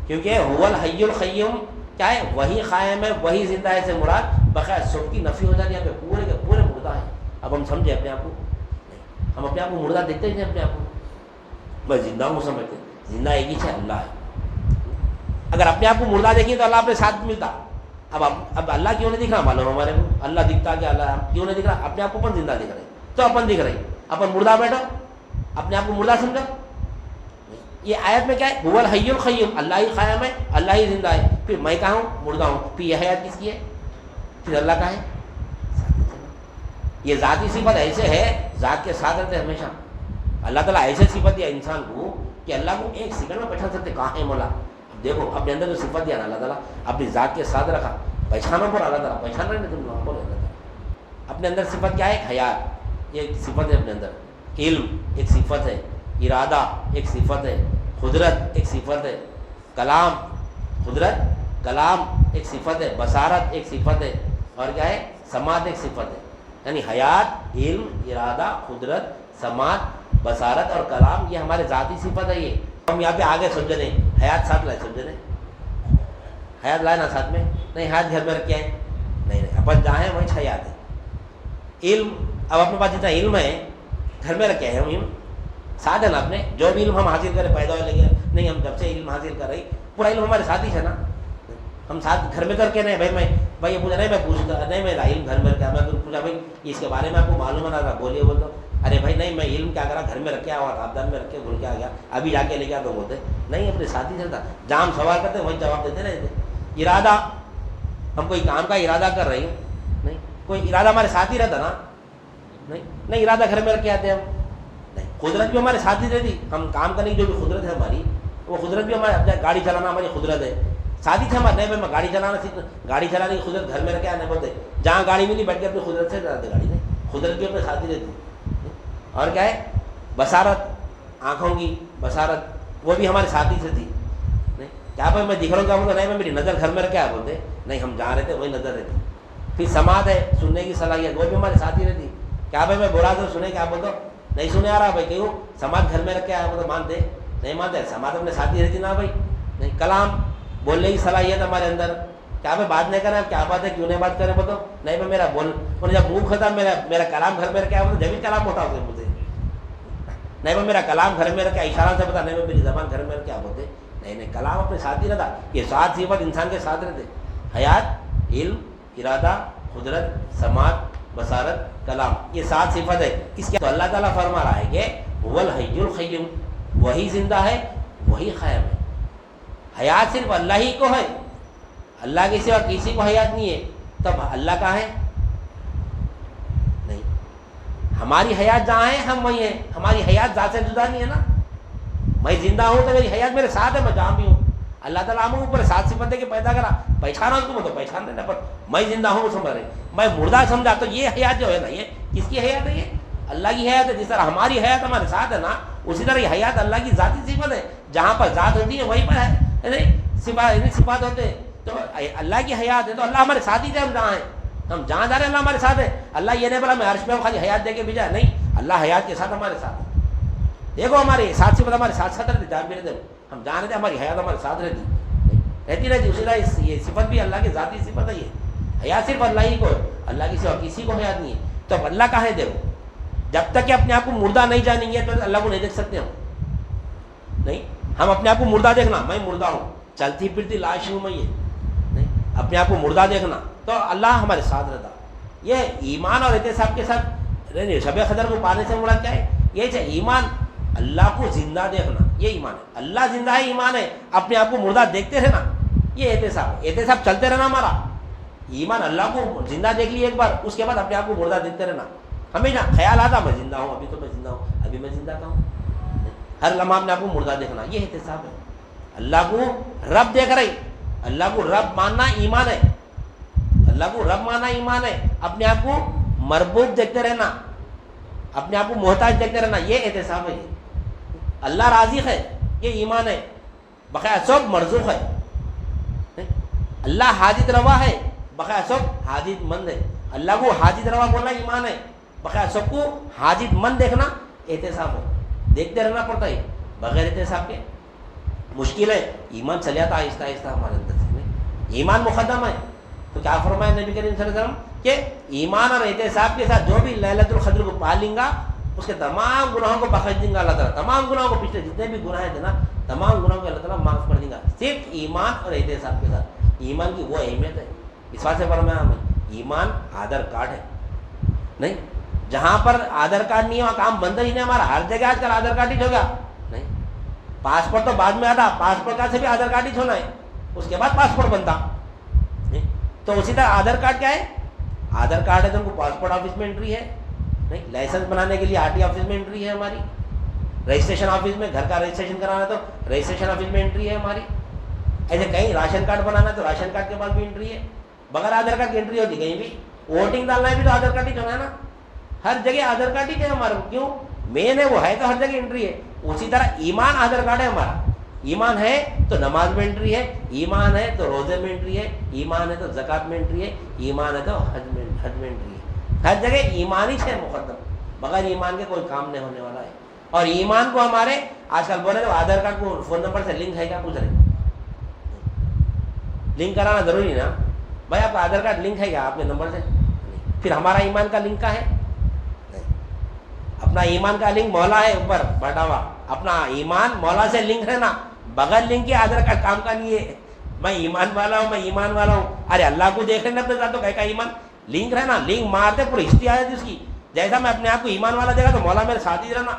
کیونکہ هو الحی القیوم کیا ہے؟ وہی قائم ہے، وہی زندہ ہے سے مراد بقیہ سب کی نفی ہو جاتی ہے. یہاں پہ پورے کے پورے مردہ ہیں. اب ہم سمجھے اپنے آپ کو؟ ہم اپنے آپ کو مردہ دیکھتے ہی نہیں. اپنے آپ کو میں زندہ ہوں سمجھتے. زندہ ایک ہی ہے، اللہ ہے. اگر اپنے آپ کو مردہ دیکھیں تو اللہ اپنے ساتھ ملتا. اب اللہ کیوں نہیں دکھ رہا معلوم ہمارے کو؟ اللہ دکھتا کہ اللہ کیوں نہیں دکھ رہا؟ اپنے آپ کو اپن زندہ دکھ رہے تو اپن دکھ رہے، اپن مردہ بیٹھو، اپنے آپ کو مردہ سمجھو. یہ آیت میں کیا ہے؟ هو الحی القیوم، اللہ ہی قائم ہے، اللہ ہی زندہ ہے. پھر میں کہاں ہوں؟ مردہ ہوں. پھر یہ حیات کس کی ہے؟ پھر اللہ کا ہے. یہ ذاتی صفت ایسے ہے، ذات کے ساتھ رہتے ہمیشہ. اللہ تعالیٰ ایسے صفت دیا انسان کو کہ اللہ کو ایک سیکنڈ میں پہچان سکتے کہاں ہے مولا. اب دیکھو اپنے اندر جو صفت دیا نا اللہ تعالیٰ اپنی ذات کے ساتھ رکھا، پہچانوں پر اللہ تعالیٰ پہچان رہے تم لوگوں کو. اللہ تعالیٰ اپنے اندر صفت کیا ہے؟ حیات ایک صفت ہے اپنے اندر، علم ایک صفت ہے، ارادہ ایک صفت ہے، قدرت ایک صفت ہے، کلام قدرت کلام ایک صفت ہے، بصارت ایک صفت ہے، اور کیا ہے؟ سماعت ایک صفت ہے. یعنی حیات، علم، ارادہ، قدرت، سماعت، بصارت اور کلام یہ ہمارے ذاتی صفت ہے. یہ ہم یہاں پہ آگے سمجھ رہے ہیں حیات ساتھ لائے، سمجھ رہے حیات لائے نا ساتھ میں؟ نہیں حیات گھر میں رکھے ہیں، نہیں اپن جہاں ہیں وہیں حیات ہے. علم اب اپنے پاس جتنا علم ہے گھر میں رکھے ہیں ہم، علم ساتھ ہے نا اپنے. جو بھی علم ہم حاصل کریں پیدا ہو لگے نہیں، ہم جب سے علم حاصل کر رہی پورا علم ہمارے ساتھ ہی ہے نا. ہم ساتھ گھر میں کر کے نہیں بھائی یہ پوچھا نہیں، میں پوچھتا نہیں میرا علم گھر میں رکھا. میں پوچھا بھائی اس کے بارے میں آپ کو معلوم ہے نا؟ بولیے. وہ تو ارے بھائی نہیں میں علم کیا کرا گھر میں رکھا ہوا آبدان میں رکھے بھول کے آ گیا، ابھی جا کے لے گیا تو بولتے نہیں اپنے ساتھی سے تھا. جہاں ہم سوال کرتے وہیں جواب دیتے رہتے. ارادہ ہم کوئی کام کا ارادہ کر رہے ہیں، نہیں کوئی ارادہ ہمارے ساتھ ہی رہتا نا. نہیں ارادہ گھر میں رکھ کے آتے ہیں ہم. نہیں قدرت بھی ہمارے ساتھ ہی رہتی. ہم کام کرنے کی جو بھی قدرت ہے ہماری وہ قدرت بھی ہمارے، گاڑی چلانا ہماری قدرت ہے ساتھی تھے ہمارے. نہیں میں گاڑی چلانا سیکھ، گاڑی چلانے کی قدرت گھر میں رکھے آنے بولتے. جہاں گاڑی ملی بیٹھ کے اپنی قدرت سے چلاتے گاڑی. نہیں قدرت بھی اپنے ساتھ ہی رہتی. اور کیا ہے؟ بصارت آنکھوں کی بصارت وہ بھی ہمارے ساتھی سے تھی. نہیں کیا بھائی میں دکھ رہا ہوں کیا بولتا؟ نہیں میں میری نظر گھر میں رکھے آ بولتے. نہیں ہم جہاں رہتے وہی نظر رہتی. پھر سماعت ہے سننے کی صلاحیت وہ بھی ہمارے ساتھ ہی رہتی. کیا بھائی میں بولا تو سنے کیا بولتا نہیں سنے آ رہا بھائی کیوں؟ سماعت گھر میں رکھے آیا بولتے مانتے نہیں مانتے. سماعت اپنے ساتھ ہی رہتی نا بھائی. نہیں کلام بولنے کی صلاحیت ہمارے اندر. کیا میں بات نہیں کر رہا کیا بات ہے کیوں نہیں بات کریں بتاؤ؟ نہیں میں میرا بول جب منہ کھتا میرا کلام گھر میں رکھا ہے جب بھی کلام ہوتا ہوتے مجھے. نہیں میں میرا کلام گھر میں رکھا اشارہ سے بتا نہیں میں میری زبان گھر میں کیا بولتے. نہیں کلام اپنے ساتھ ہی رہتا. یہ 7 صفت انسان کے ساتھ رہتے، حیات، علم، ارادہ، قدرت، سماعت، بصارت، کلام. یہ 7 صفت ہے. اس کے تو اللہ تعالیٰ فرما رہا ہے کہ هو الحی القیوم، وہی زندہ ہے وہی قائم ہے. حیات صرف اللہ ہی کو ہے، اللہ کے سوا کسی کو حیات نہیں ہے. تب اللہ کا ہے نہیں. ہماری حیات جہاں ہے ہم وہیں ہیں. ہماری حیات ذات سے جدا نہیں ہے نا. میں زندہ ہوں تو میری حیات میرے ساتھ ہے میں جہاں بھی ہوں. اللہ تعالیٰ ہم اوپر 7 صفت دے کے پیدا کرا. پہچانا اس کو تو پہچان لینا، پر میں زندہ ہوں سمجھ رہے. میں مردہ سمجھا تو یہ حیات جو ہے نا یہ کس کی حیات ہے؟ یہ اللہ کی حیات ہے. جس طرح ہماری حیات ہمارے ساتھ ہے نا اسی طرح یہ حیات اللہ کی ذاتی صفت ہے. جہاں پر ذات ہوتی ہے وہیں پر ہے صفات ہوتے ہیں. تو اللہ کی حیات ہے تو اللہ ہمارے ساتھ ہی تھے. ہم جہاں ہیں ہم جہاں جا رہے ہیں اللہ ہمارے ساتھ ہے. اللہ یہ نہیں بولا میں عرش پہ خالی حیات دے کے بھیجا، نہیں اللہ حیات کے ساتھ ہمارے ساتھ. دیکھو ہماری 7 صفت ہمارے ساتھ ساتھ رہتی. جہاں بھی رہتے ہم جہاں رہتے ہماری حیات ہمارے ساتھ رہتی رہتی. اسی طرح یہ صفت بھی اللہ کی ذاتی صفت ہے. یہ حیات صرف اللہ ہی کو ہے، اللہ کی سوا کسی کو حیات نہیں ہے. تو اب اللہ کہاں ہے؟ دیکھو جب تک کہ اپنے آپ کو مردہ نہیں جانیں گے تو اللہ کو نہیں دیکھ سکتے ہم. نہیں. ہم اپنے آپ کو مردہ دیکھنا، میں مردہ ہوں، چلتی پھرتی لاش ہوں میں، یہ نہیں. اپنے آپ کو مردہ دیکھنا تو اللہ ہمارے ساتھ رہتا. یہ ایمان اور احتساب کے ساتھ شب قدر کو پانے سے مراد کیا ہے؟ یہ ایمان، اللہ کو زندہ دیکھنا، یہ ایمان ہے. اللہ زندہ ہے، ایمان ہے. اپنے آپ کو مردہ دیکھتے رہنا، یہ احتساب. احتساب چلتے رہنا ہمارا. ایمان اللہ کو زندہ دیکھ لیے ایک بار، اس کے بعد اپنے آپ کو مردہ دیکھتے رہنا. ہمیشہ خیال آتا میں زندہ ہوں، ابھی تو میں زندہ ہوں، ابھی میں زندہ کا ہوں. ہر لمحہ اپنے آپ کو مردہ دیکھنا، یہ احتساب ہے. اللہ کو رب دیکھ رہی، اللہ کو رب ماننا ایمان ہے. اللہ کو رب ماننا ایمان ہے. اپنے آپ کو مربوط دیکھتے رہنا، اپنے آپ کو محتاج دیکھتے رہنا، یہ احتساب ہے. اللہ رازق ہے، یہ ایمان ہے. بقیہ سب مرزوق ہے. اللہ حاجت روا ہے، بقیہ سب حاجت مند ہے. اللہ کو حاجت روا بولنا ایمان ہے، بقیہ سب کو حاجت مند دیکھنا احتساب ہے. دیکھتے رہنا پڑتا ہے. بغیر احتساب کے مشکل ہے. ایمان چل جاتا آہستہ آہستہ ہمارے اندر سے. ایمان مقدم ہے. تو کیا فرمایا نبی کریم صلی اللہ علیہ وسلم کہ ایمان اور احتساب کے ساتھ جو بھی لیلۃ القدر کو پا لیں گا، اس کے تمام گناہوں کو بخش دیں گا اللہ تعالیٰ. تمام گناہوں کو، پچھلے جتنے بھی گناہ تھے نا، تمام گناہوں کو اللہ تعالیٰ معاف کر دیں گا، صرف ایمان اور احتساب کے ساتھ. ایمان کی وہ اہمیت ہے. اس بات سے فرمایا ہمیں ایمان آدھار کارڈ ہے. نہیں، جہاں پر آدھار کارڈ نہیں ہے وہاں کام بندہ ہی نہیں. ہمارا ہر جگہ آج کل آدھار کارڈ ہی ہو گیا. نہیں، پاسپورٹ تو بعد میں آتا، پاسپورٹ کا سے بھی آدھار کارڈ ہی ہونا ہے، اس کے بعد پاسپورٹ بنتا. تو اسی طرح آدھار کارڈ کیا ہے؟ آدھار کارڈ ہے تو ان کو پاسپورٹ آفس میں انٹری ہے. نہیں، لائسنس بنانے کے لیے RT آفس میں انٹری ہے ہماری. رجسٹریشن آفس میں گھر کا رجسٹریشن کرانا تو رجسٹریشن آفس میں انٹری ہے ہماری. ایسے کہیں راشن کارڈ بنانا تو راشن کارڈ کے پاس بھی انٹری ہے. بغیر آدھار کارڈ کی انٹری ہوتی کہیں بھی. ووٹنگ ڈالنا ہے بھی تو آدھار کارڈ ہی چاہیے نا. ہر جگہ آدھار کارڈ ہی ہے ہمارا. کیوں؟ مین ہے، وہ ہے تو ہر جگہ انٹری ہے. اسی طرح ایمان آدھار کارڈ ہے ہمارا. ایمان ہے تو نماز میں انٹری ہے، ایمان ہے تو روزے میں انٹری ہے، ایمان ہے تو زکوٰۃ میں انٹری ہے، ایمان ہے تو حج میں انٹری ہے. ہر جگہ ایمان ہی ہے مقدم. بغیر ایمان کے کوئی کام نہیں ہونے والا ہے. اور ایمان کو ہمارے آج کل بولے تو آدھار کارڈ کو فون نمبر سے لنک ہے کیا؟ پوچھ رہے لنک کرانا ضروری نا بھائی. آپ کا آدھار کارڈ لنک ہے کیا آپ کے نمبر سے؟ پھر ہمارا ایمان کا لنک کا ہے. اپنا ایمان کا لنک مولا ہے اوپر بیٹھا ہوا. اپنا ایمان مولا سے لنک ہے نا. بغیر لنک کے آدھار کارڈ کام کا نہیں ہے. میں ایمان والا ہوں، میں ایمان والا ہوں. ارے اللہ کو دیکھ رہے نا اپنے ساتھ، تو کا ایمان لنک رہنا. لنک مارتے پوری ہسٹری آ جاتی اس کی. جیسا میں اپنے آپ کو ایمان والا دیکھا تو مولا میرے ساتھ ہی رہنا.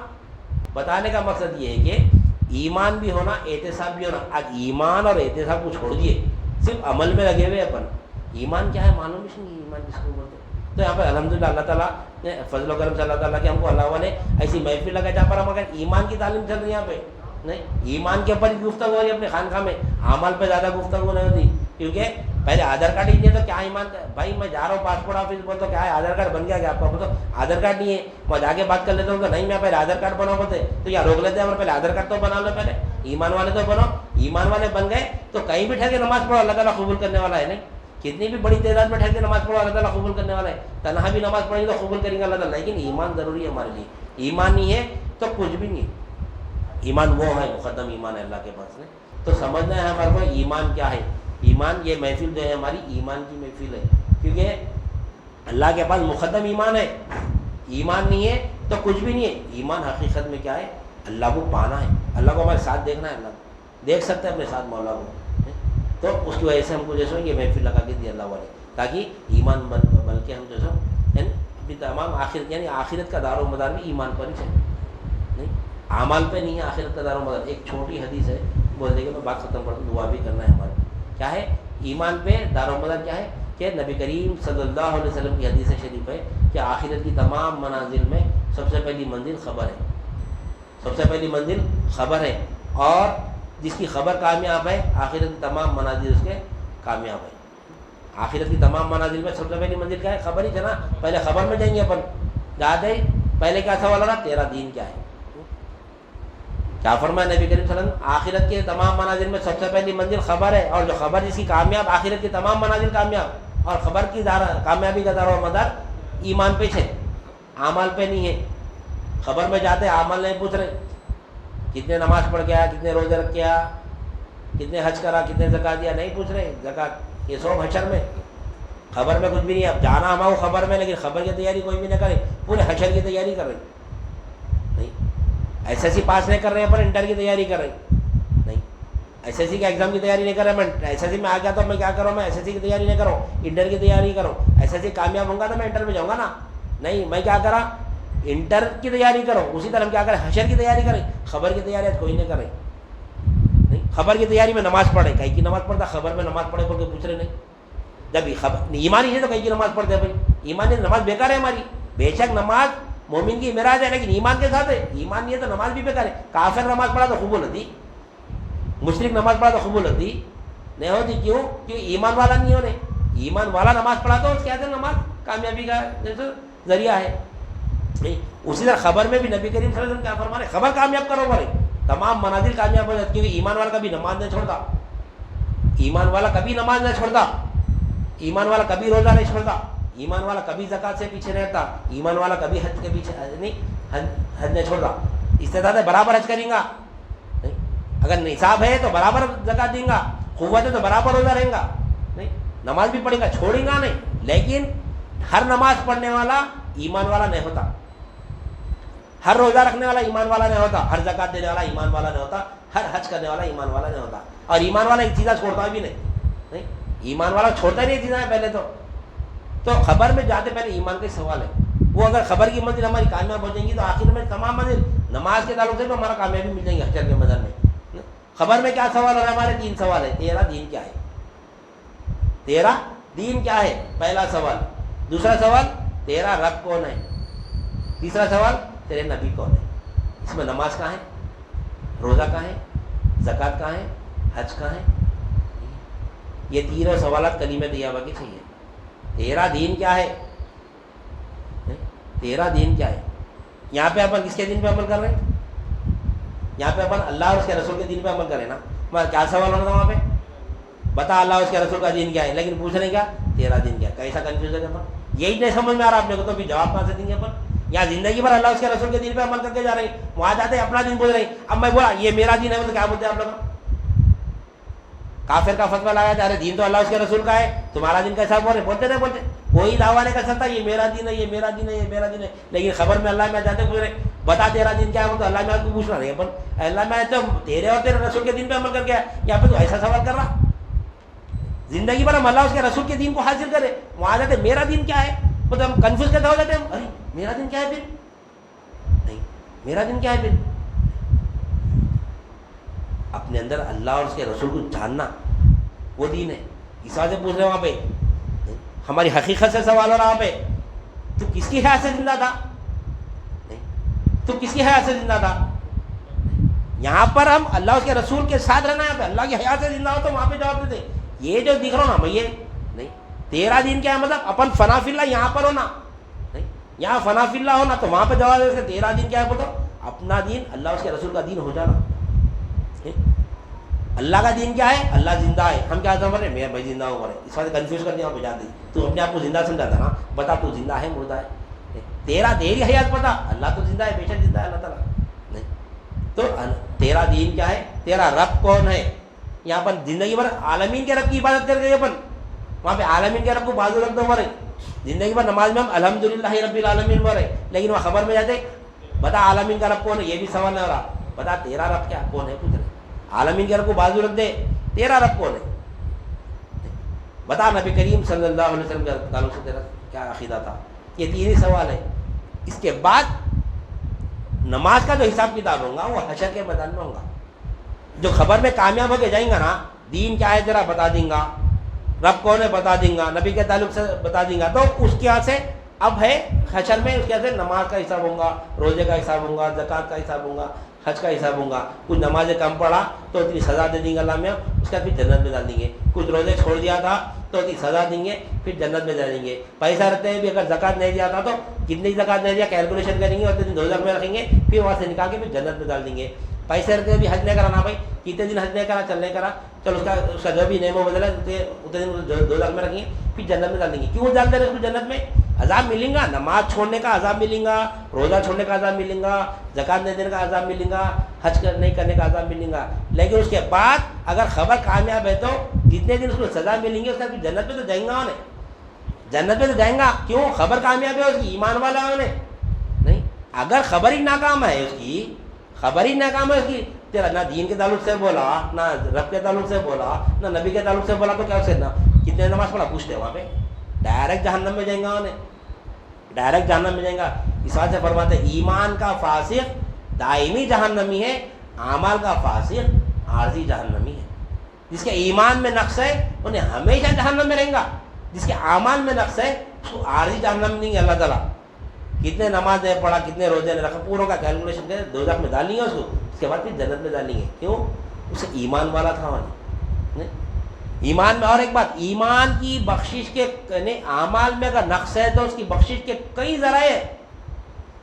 بتانے کا مقصد یہ ہے کہ ایمان بھی ہونا، احتساب بھی ہونا. آج ایمان اور احتساب کو چھوڑ دیے، صرف عمل میں لگے ہوئے اپن. ایمان کیا ہے معلوم ہی نہیں. ایمان جس کو بولتے. تو یہاں پر الحمدللہ اللہ تعالیٰ نے فضل و کرم سے اللہ تعالیٰ کہ ہم کو اللہ نے ایسی محفل لگا جہاں پر ہم اگر ایمان کی تعلیم چل رہی ہے یہاں پہ. نہیں، ایمان کے اوپر گفتگو ہو رہی ہے اپنے خانقاہ میں. اعمال پہ زیادہ گفتگو نہیں ہوتی، کیونکہ پہلے آدھار کارڈ ہی نہیں ہے تو کیا ایمان. بھائی میں جا رہا ہوں پاسپورٹ آفس بول تو کیا ہے آدھار کارڈ بن گیا کیا آپ کا؟ بولو آدھار کارڈ نہیں ہے. میں جا کے بات کر لیتا ہوں کہ نہیں میں پہلے آدھار کارڈ بناؤ بولتے تو یا روک لیتے ہیں. پہلے آدھار کارڈ تو بنا لو. پہلے ایمان والے تو بنو. ایمان والے بن گئے تو کہیں بھی ٹھہر کے نماز پڑھو، اللہ تعالیٰ قبول کرنے والا ہے. نہیں، کتنی بھی بڑی تعداد میں ٹھہر کے نماز پڑھو، اللہ تعالیٰ قبول کرنے والا ہے. تنہا بھی نماز پڑھیں گے تو قبول کریں گے اللہ تعالیٰ. لیکن ایمان ضروری ہے ہمارے لیے. ایمان نہیں ہے تو کچھ بھی نہیں ہے. ایمان وہ ہے مقدم ایمان ہے اللہ کے پاس میں. تو سمجھنا ہے ہمارے کو ایمان کیا ہے. ایمان یہ محفل جو ہے ہماری ایمان کی محفل ہے، کیونکہ اللہ کے پاس مقدم ایمان ہے. ایمان نہیں ہے تو کچھ بھی نہیں ہے. ایمان حقیقت میں کیا ہے؟ اللہ کو پانا ہے. اللہ کو ہمارے ساتھ دیکھنا ہے. اللہ کو دیکھ سکتے ہیں اپنے ساتھ مولا کو. تو اس کی وجہ سے ہم کو جیسے یہ محفل لگا کے دی اللہ والے، تاکہ ایمان بلکہ ہم جیسے اپنی تمام آخرت یعنی آخرت کا دار و مدار بھی ایمان پر ہی چلے. نہیں، اعمال پہ نہیں ہے آخرت کا دار و مدار. ایک چھوٹی حدیث ہے، بول دے کہ میں بات ختم کر دوں، دعا بھی کرنا ہے ہمارے. کیا ہے ایمان پہ دار و مدار؟ کیا ہے کہ نبی کریم صلی اللہ علیہ وسلم کی حدیث شریف ہے کہ آخرت کی تمام منازل میں سب سے پہلی منزل خبر ہے. سب سے پہلی منزل خبر ہے، اور جس کی خبر کامیاب ہے آخرت کی تمام منازل اس کے کامیاب ہے. آخرت کی تمام منازل میں سب سے پہلی منزل کیا ہے؟ خبر ہی تھا نا. پہلے خبر میں جائیں گے اپن. یاد ہے پہلے کیا سوال ہو رہا؟ تیرا دین کیا ہے. کیا فرمایا نبی کریم صلی اللہ علیہ وسلم؟ آخرت کے تمام منازل میں سب سے پہلی منزل خبر ہے، اور جو خبر جس کی کامیاب، آخرت کی تمام منازل کامیاب. اور خبر کی کامیابی کا دار و مدار ایمان پہ ہے، اعمال پہ نہیں ہے. خبر میں جاتے اعمال نہیں پوچھ رہے. کتنے نماز پڑھ کے آیا، کتنے روزے رکھ کے آیا، کتنے حج کرا، کتنے زکات دیا، نہیں پوچھ رہے. زکات یہ سب حشر میں. خبر میں کچھ بھی نہیں. اب جانا ہمارا خبر میں، لیکن خبر کی تیاری کوئی بھی نہ کرے. پورے حشر کی تیاری کر رہے. نہیں، SSC پاس نہیں کر رہے ہیں پر انٹر کی تیاری کر رہے ہیں، نہیں SSC کے ایگزام کی تیاری نہیں کر رہے، میں SSC میں آ گیا تو میں کیا کروں، میں SSC کی تیاری نہیں کروں، انٹر کی تیاری کروں، SSC کامیاب ہوں گا تو میں انٹر میں جاؤں گا نا، نہیں میں کیا کرا انٹر کی تیاری کروں، اسی طرح ہم کیا کریں حشر کی تیاری کریں، خبر کی تیاری کوئی نہیں کرے، نہیں خبر کی تیاری میں نماز پڑھے، کہیں کی نماز پڑھتا خبر میں نماز پڑھے بول کے پوچھ رہے نہیں، جب خبر ایمان ہی ہے تو کہیں کی نماز پڑھتے ہیں بھائی، ایمان ہے نماز بیکار ہے ہماری، بے شک نماز مومن کی معراج ہے لیکن ایمان کے ساتھ ہے، ایمان نہیں ہے تو نماز بھی بیکار ہے، کافر نماز پڑھا تو قبول ہوتی، مشرک نماز پڑھا تو قبول ہوتی نہیں ہوتی، کیوں ایمان والا نہیں ہونے، ایمان والا نماز پڑھا تو اس کے اندر نماز کامیابی کا ذریعہ ہے، نہیں اسی طرح خبر میں بھی نبی کریم صلی اللہ علیہ وسلم کیا فرما رہے، خبر کامیاب کرو بولے تمام منازل کامیاب ہو جاتی، کیونکہ ایمان والا کبھی نماز نہیں چھوڑتا، ایمان والا کبھی نماز نہیں چھوڑتا، ایمان والا کبھی روزہ نہیں چھوڑتا، ایمان والا کبھی زکات سے پیچھے رہتا، ایمان والا کبھی حج کے پیچھے نہیں حج نہیں چھوڑتا، استطاعت ہے برابر حج کریں گا، نہیں اگر نصاب ہے تو برابر زکات دیں گا، قوت ہے تو برابر روزہ رہیں گا، نہیں نماز بھی پڑھیں گا چھوڑیں گا نہیں، لیکن ہر نماز پڑھنے والا ایمان والا نہیں ہوتا، ہر روزہ رکھنے والا ایمان والا نہیں ہوتا، ہر زکات دینے والا ایمان والا نہیں ہوتا، ہر حج کرنے والا ایمان والا نہیں ہوتا، اور ایمان والا ایک چیزیں چھوڑتا بھی نہیں، ایمان والا چھوڑتا ہی نہیں چیزیں پہلے تو خبر میں جاتے پہلے ایمان کا سوال ہے، وہ اگر خبر کی منزل ہماری کامیاب ہو جائیں گی تو آخر میں تمام منزل نماز کے تعلق سے تو ہمارا کامیابی مل جائیں گے حشر کے میدان میں، خبر میں کیا سوال ہے ہمارے 3 سوال ہے، تیرا دین کیا ہے، تیرا دین کیا ہے پہلا سوال، دوسرا سوال تیرا رب کون ہے، تیسرا سوال تیرے نبی کون ہے، اس میں نماز کہاں ہے، روزہ کہاں ہے، زکات کہاں ہے، حج کہاں ہے، یہ تینوں سوالات کلمہ طیبہ کے چاہیے، تیرا دین کیا ہے، تیرا دین کیا ہے، یہاں پہ اپن کس کے دین پہ عمل کر رہے ہیں، یہاں پہ اپن اللہ اور اس کے رسول کے دین پہ عمل کر رہے ہیں نا، کیا سوال ہونا تھا وہاں پہ، بتا اللہ اور اس کے رسول کا دین کیا ہے، لیکن پوچھ رہے کیا تیرا دین کیا ہے، کیسا کنفیوژن ہے اپن، یہی نہیں سمجھ میں آ رہا آپ نے کو تو پھر جواب کہاں سے دیں گے اپن، یہاں زندگی بھر اللہ اس کے رسول کے دین پہ عمل کر کے جا رہے ہیں، وہاں جاتے ہیں اپنا دین بول رہے ہیں، اب میں بولا یہ میرا دین ہے تو کیا بولتے ہیں آپ لوگ، کافر کا فتویٰ لگایا جا رہا ہے دین تو اللہ اس کے رسول کا ہے، تمہارا دین کیسا بول رہے، بولتے نہیں بولتے، کوئی دعویٰ نہیں کر سکتا یہ میرا دین ہے، یہ میرا دین ہے، یہ میرا دین ہے، لیکن خبر میں اللہ میں جاتے پوچھ رہے بتا تیرا دین کیا ہے، تو اللہ میں آپ کو پوچھ رہا ہے اپن، اللہ میں تو تیرے اور تیرے رسول کے دین پہ عمل کر کے یہاں پہ تو ایسا سوال کر رہا، زندگی بھر ہم اللہ اس کے رسول کے دین کو حاصل کرے، وہاں جاتے میرا دین کیا ہے، تو ہم کنفیوز کیسے ہو جاتے ہیں، ارے میرا دین کیا ہے پھر، نہیں میرا دین کیا ہے پھر، اپنے اندر اللہ اور اس کے رسول کو جاننا وہ دین ہے، اس وجہ سے پوچھ رہے وہاں پہ، ہماری حقیقت سے سوال ہو رہا وہاں پہ، تو کس کی حیات سے زندہ تھا، تو کس کی حیات سے زندہ تھا، یہاں پر ہم اللہ اس کے رسول کے ساتھ رہنا ہے، یہاں پہ اللہ کی حیات سے زندہ ہو تو وہاں پہ جواب دیتے، یہ جو دکھ رہا نا میں یہ نہیں، تیرا دین کیا ہے مطلب اپن فنا فی اللہ یہاں پر ہونا، نہیں یہاں فنا فی اللہ ہونا تو وہاں پہ جواب دیتے تیرا دین کیا ہے بولو، اپنا دین اللہ اس کے رسول کا دین ہو جانا، اللہ کا دین کیا ہے، اللہ زندہ ہے، ہم کیا سمجھ رہے ہیں میں بھائی زندہ ہوں، اس وجہ کنفیوز کر دیا وہاں پہ جاتے، تو اپنے آپ کو زندہ سمجھا تھا نا، بتا تو زندہ ہے مردہ ہے، تیری حیات پتا، اللہ تو زندہ ہے بے شک زندہ ہے اللہ تعالیٰ، نہیں تو تیرا دین کیا ہے، تیرا رب کون ہے، یہاں پر زندگی بھر عالمین کے رب کی عبادت کر گئے اپن، وہاں پہ عالمین کے رب کو بازو رکھ دو مرے، زندگی بھر نماز میں ہم الحمدللہ رب العالمین مرے، لیکن وہ خبر میں جاتے بتا عالمین کا رب کون ہے، یہ بھی سوال نہیں ہو رہا، بتا تیرا رب کیا کون ہے، پوچھ رہے عالمین کے رب کو بازو رکھ دے، تیرا رب کون ہے، بتا نبی کریم صلی اللہ علیہ وسلم کے تعلق سے تیرا کیا عقیدہ تھا، یہ 3 ہی سوال ہے، اس کے بعد نماز کا جو حساب کتاب ہوگا وہ حشر کے میدان میں ہوگا، جو خبر میں کامیاب ہو کے جائیں گا نا، دین کیا ہے تیرا بتا دیں گا، رب کون ہے بتا دیں گا، نبی کے تعلق سے بتا دیں گا، تو اس کے یہاں سے اب ہے حشر میں اس کے یہاں سے نماز کا حساب ہوگا، روزے کا حساب ہوگا، زکات کا حساب ہوگا، حج کا حساب ہوگا، کچھ نمازیں کم پڑھا تو اتنی سزا دے دیں گے اللہ میں، اس کا پھر جنت میں ڈال دیں گے، کچھ روزے چھوڑ دیا تھا تو اتنی سزا دیں گے پھر جنت میں ڈالیں گے، پیسہ رکھتے ہیں بھی اگر زکات نہیں دیا تھا تو کتنی زکات نہیں دیا کیلکولیشن کریں گے اور دن 2 میں رکھیں گے، پھر وہاں سے نکال کے پھر جنت میں ڈال دیں گے، پیسے رکھتے ہیں بھی حج نہیں کرانا بھائی کتنے دن حج نہیں کرا چل نہیں کرا چل اس کا جو بھی نعمہ بدلا اتنے دن 2 میں رکھیں گے پھر جنت میں ڈال دیں گے، کیوں ڈالتے رہے اس کو جنت میں، عذاب ملیں گا، نماز چھوڑنے کا عذاب ملیں گا، روزہ چھوڑنے کا عذاب ملیں گا، زکات نہیں دینے کا عذاب ملیں گا، حج نہیں کرنے کا عذاب ملیں گا، لیکن اس کے بعد اگر خبر کامیاب ہے تو جتنے دن اس کو سزا ملیں گے اس کا پھر جنت میں تو جائیں گا، انہیں جنت میں تو جائیں گا، کیوں خبر کامیاب ہے اس کی ایمان والا انہیں، نہیں اگر خبر ہی ناکام ہے اس کی خبر ہی ناکام ہے اس کی. تیرا نہ دین کے تعلق سے بولا، نہ رب کے تعلق سے بولا، نہ نبی کے تعلق سے بولا، تو کیا اسے نہ کتنے نماز پڑھا پوچھتے وہاں پہ؟ ڈائریکٹ جہنم میں جائیں گا انہیں، ڈائریکٹ جہنم میں جائیں گا. اس بات سے فرماتے ہیں ایمان کا فاسق دائمی جہنمی ہے، اعمال کا فاسق عارضی جہنمی ہے. جس کے ایمان میں نقص ہے انہیں ہمیشہ جہنم میں رہیں گا، جس کے اعمال میں نقص ہے اس کو عارضی جہنم نہیں ہے. اللہ تعالیٰ کتنے نمازیں پڑھا، کتنے روزے نے رکھا، پوروں کا کیلکولیشن کرے دوزخ میں ڈالیں گے اس کو، اس کے بعد پھر جنت میں ڈالیں گے. کیوں؟ اسے ایمان والا تھا وہاں ایمان میں. اور ایک بات، ایمان کی بخشش کے یعنی اعمال میں اگر نقص ہے تو اس کی بخشش کے کئی ذرائع،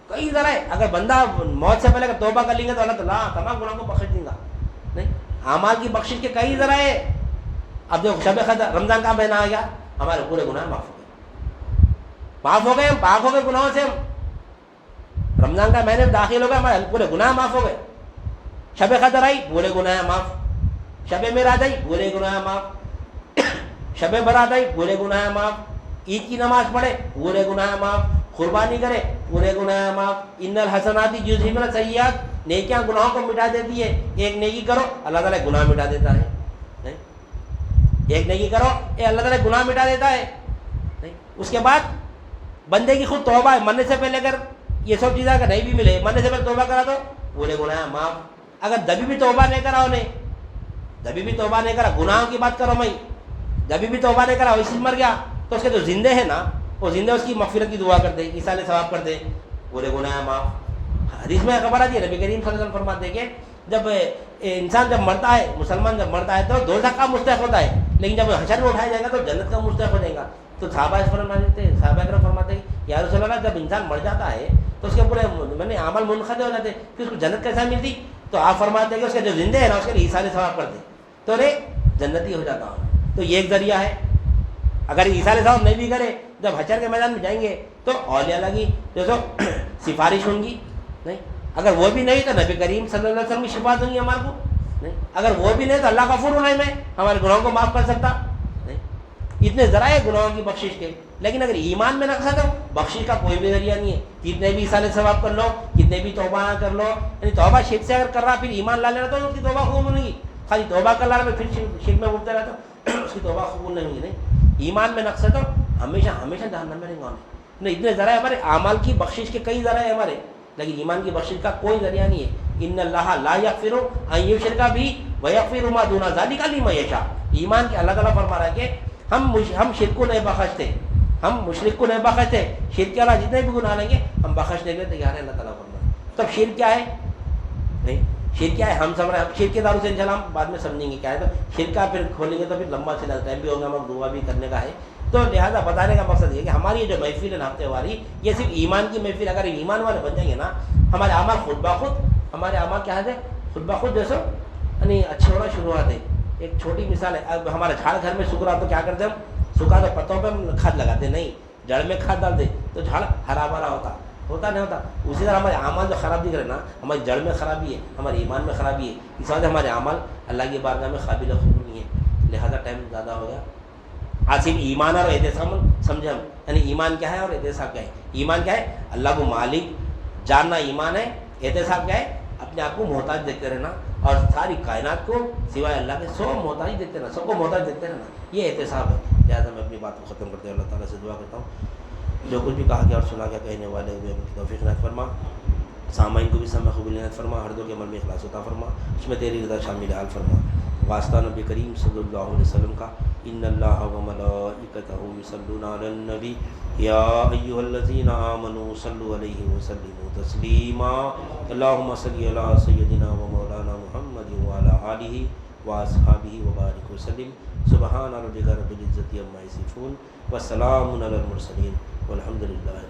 کئی ذرائع. اگر بندہ موت سے پہلے اگر توبہ کر لیں گے تو اللہ تعالیٰ تمام گناہوں کو بخش دیں گا. نہیں، اعمال کی بخشش کے کئی ذرائع. اب جو شب قدر رمضان کا مہینہ آ گیا، ہمارے پورے گناہ معاف ہو گئے، معاف ہو گئے، ہم پاک ہو گئے گناہوں سے. ہم رمضان کا مہینے میں داخل ہو گئے، ہمارے پورے گناہ معاف ہو گئے. شب قدر آئی، پورے گناہ معاف. شب معراج آئی، پورے گناہ معاف. شب برات آئی، پورے گناہ معاف. عید کی نماز پڑھے، پورے گناہ معاف. قربانی کرے، پورے گناہ معاف. ان الحسنات یذھبن السیئات، نیکیاں گناہوں کو مٹا دیتی ہے. ایک نیکی کرو اللہ تعالیٰ گناہ مٹا دیتا ہے. ایک نیکی کرو اللہ تعالیٰ گناہ مٹا دیتا ہے. اس کے بعد بندے کی خود توبہ ہے، مرنے سے پہلے اگر یہ سب چیزیں اگر نہیں بھی ملے، مرنے سے پہلے توبہ کرا تو پورے گناہ معاف. اگر دبی بھی توبہ نہیں کرا انہیں، دبی بھی توبہ نہیں کرا، گناہوں کی بات کرو میں، دبی بھی توبہ نہیں کرا، ویسے مر گیا، تو اس کے جو زندے ہیں نا، وہ زندے اس کی مغفرت کی دعا کرتے، ایصال ثواب کرتے، پورے گناہ معاف. حدیث میں خبر آتی ہے، نبی کریم صلی اللہ علیہ وسلم فرماتے ہیں کہ جب انسان جب مرتا ہے، مسلمان جب مرتا ہے تو دوزخ کا مستحق ہوتا ہے، لیکن جب حشر میں اٹھایا جائے گا تو جنت کا مستحق ہو جائے گا. تو صحابہ اکرام فرماتے ہیں یا رسول اللہ، جب انسان مر جاتا ہے تو اس کے پورے عمل منقطع ہو جاتے ہیں، پھر اس کو جنت کیسا ملتی؟ تو آپ فرماتے ہیں کہ اس کے جو زندے ہیں نا اس کے لیے ایصال ثواب کرتے تو جنتی ہو جاتا ہوں. تو یہ ایک ذریعہ ہے. اگر ایصال ثواب نہیں بھی کرے، جب حشر کے میدان میں جائیں گے تو اولیاء اللہ کی جو سفارش ہوں گی. نہیں، اگر وہ بھی نہیں تو نبی کریم صلی اللہ علیہ وسلم کی شفاعت ہوں گی ہمارے کو. نہیں، اگر وہ بھی نہیں تو اللہ غفور رحیم ہے، ہمارے گناہوں کو معاف کر سکتا. نہیں، اتنے ذرائع گناہوں کی بخشش کے. لیکن اگر ایمان میں نقص ہے تو بخشش کا کوئی بھی ذریعہ نہیں ہے. کتنے بھی ایصال ثواب کر لو، کتنے بھی توبہ کر لو، یعنی توبہ شرک سے اگر کر رہا پھر ایمان لا لینا تو اس کی توبہ قبول نہیں. خالی توبہ کر لا پھر شرک میں مبتلا رہا تو اس کی توبہ قبول نہیں ہوگی. نہیں، ایمان میں نقص ہے تو ہمیشہ ہمیشہ جہنم میں رہیں گے. نہیں، اتنے ذرائع ہمارے اعمال کی بخشش کے کئی ذرائع ہمارے، لیکن ایمان کی بخشش کا کوئی ذریعہ نہیں ہے. ان اللہ لا یغفر ان یشرک بہ ویغفر ما دون ذلک لمن یشاء. ایمان کے اللہ تعالیٰ فرما رہا ہے کہ ہم شرک کو نہیں بخشتے، ہم مشرک کو نہیں بخشتے. شرک کے علاوہ جتنے بھی گناہ لیں گے ہم بخشنے کے لیے تیار ہیں. اللہ تعالیٰ فرما رہا ہے. تب شرک کیا ہے؟ نہیں، شرک کیا ہے ہم سمجھ رہے ہیں. شرک کے داروں سے انشاءاللہ ہم بعد میں سمجھیں گے کیا ہے. تو شرک کا پھر کھولیں گے تو پھر لمبا چلا ٹائم بھی ہوگا، ہم دعا بھی کرنے کا ہے. تو لہٰذا بتانے کا مقصد یہ کہ ہماری جو محفل ہے ہفتے واری، یہ صرف ایمان کی محفل. اگر ایمان والے بن جائیں گے نا، ہمارے اعمال خود بخود، ہمارے اعمال کیا ہے خود بخود جیسے یعنی اچھے ہونا شروع ہوتے. ایک چھوٹی مثال ہے، اب ہمارا جھاڑ گھر میں سوکھ رہا تو کیا کرتے ہم؟ سوکھا تو پتوں پہ ہم کھاد لگاتے نہیں، جڑ میں کھاد ڈالتے تو جھاڑ ہرا بھرا ہوتا نہیں ہوتا. اسی طرح ہمارے اعمال جو خراب دکھ رہے نا، ہماری جڑ میں خرابی ہے، ہمارے ایمان میں خرابی ہے. اس وجہ سے ہمارے اعمال اللہ کی بارگاہ میں قابل قبول نہیں ہے. لہذا ٹائم زیادہ ہو گیا. آج صرف ایمان اور احتساب سمجھے ہم، یعنی ایمان کیا ہے اور احتساب کیا ہے. ایمان کیا ہے؟ اللہ کو مالک جاننا ایمان ہے. احتساب کیا ہے؟ اپنے آپ کو محتاج دیکھتے رہنا اور ساری کائنات کو سوائے اللہ کے سب محتاج دیکھتے رہنا، سب کو محتاج دیکھتے رہنا، یہ احتساب ہے. لہٰذا میں اپنی بات کو ختم کرتے ہیں. اللہ تعالیٰ سے دعا کرتا ہوں جو کچھ بھی کہا گیا اور سنا گیا کہنے والے ہوئے ان کی توفیق عنایت فرما. سامعین کو بھی سمع قبول عنایت فرما. ہر دو کے عمل میں اخلاص عطا فرما. اس میں تیری رضا شامل حال فرما. واسطہ نبی کریم صلی اللہ علیہ وسلم کا. ان اللہ و ملائکتہ یصلون علی النبی یا ایھا الذین آمنوا صلوا علیہ وسلموا تسلیما. اللہم صل علی سیدنا و مولانا محمد وعلی آلہ واصحابہ وبارک وسلم. سبحان ربک رب العزۃ عما یصفون وسلام علی المرسلین والحمد للہ.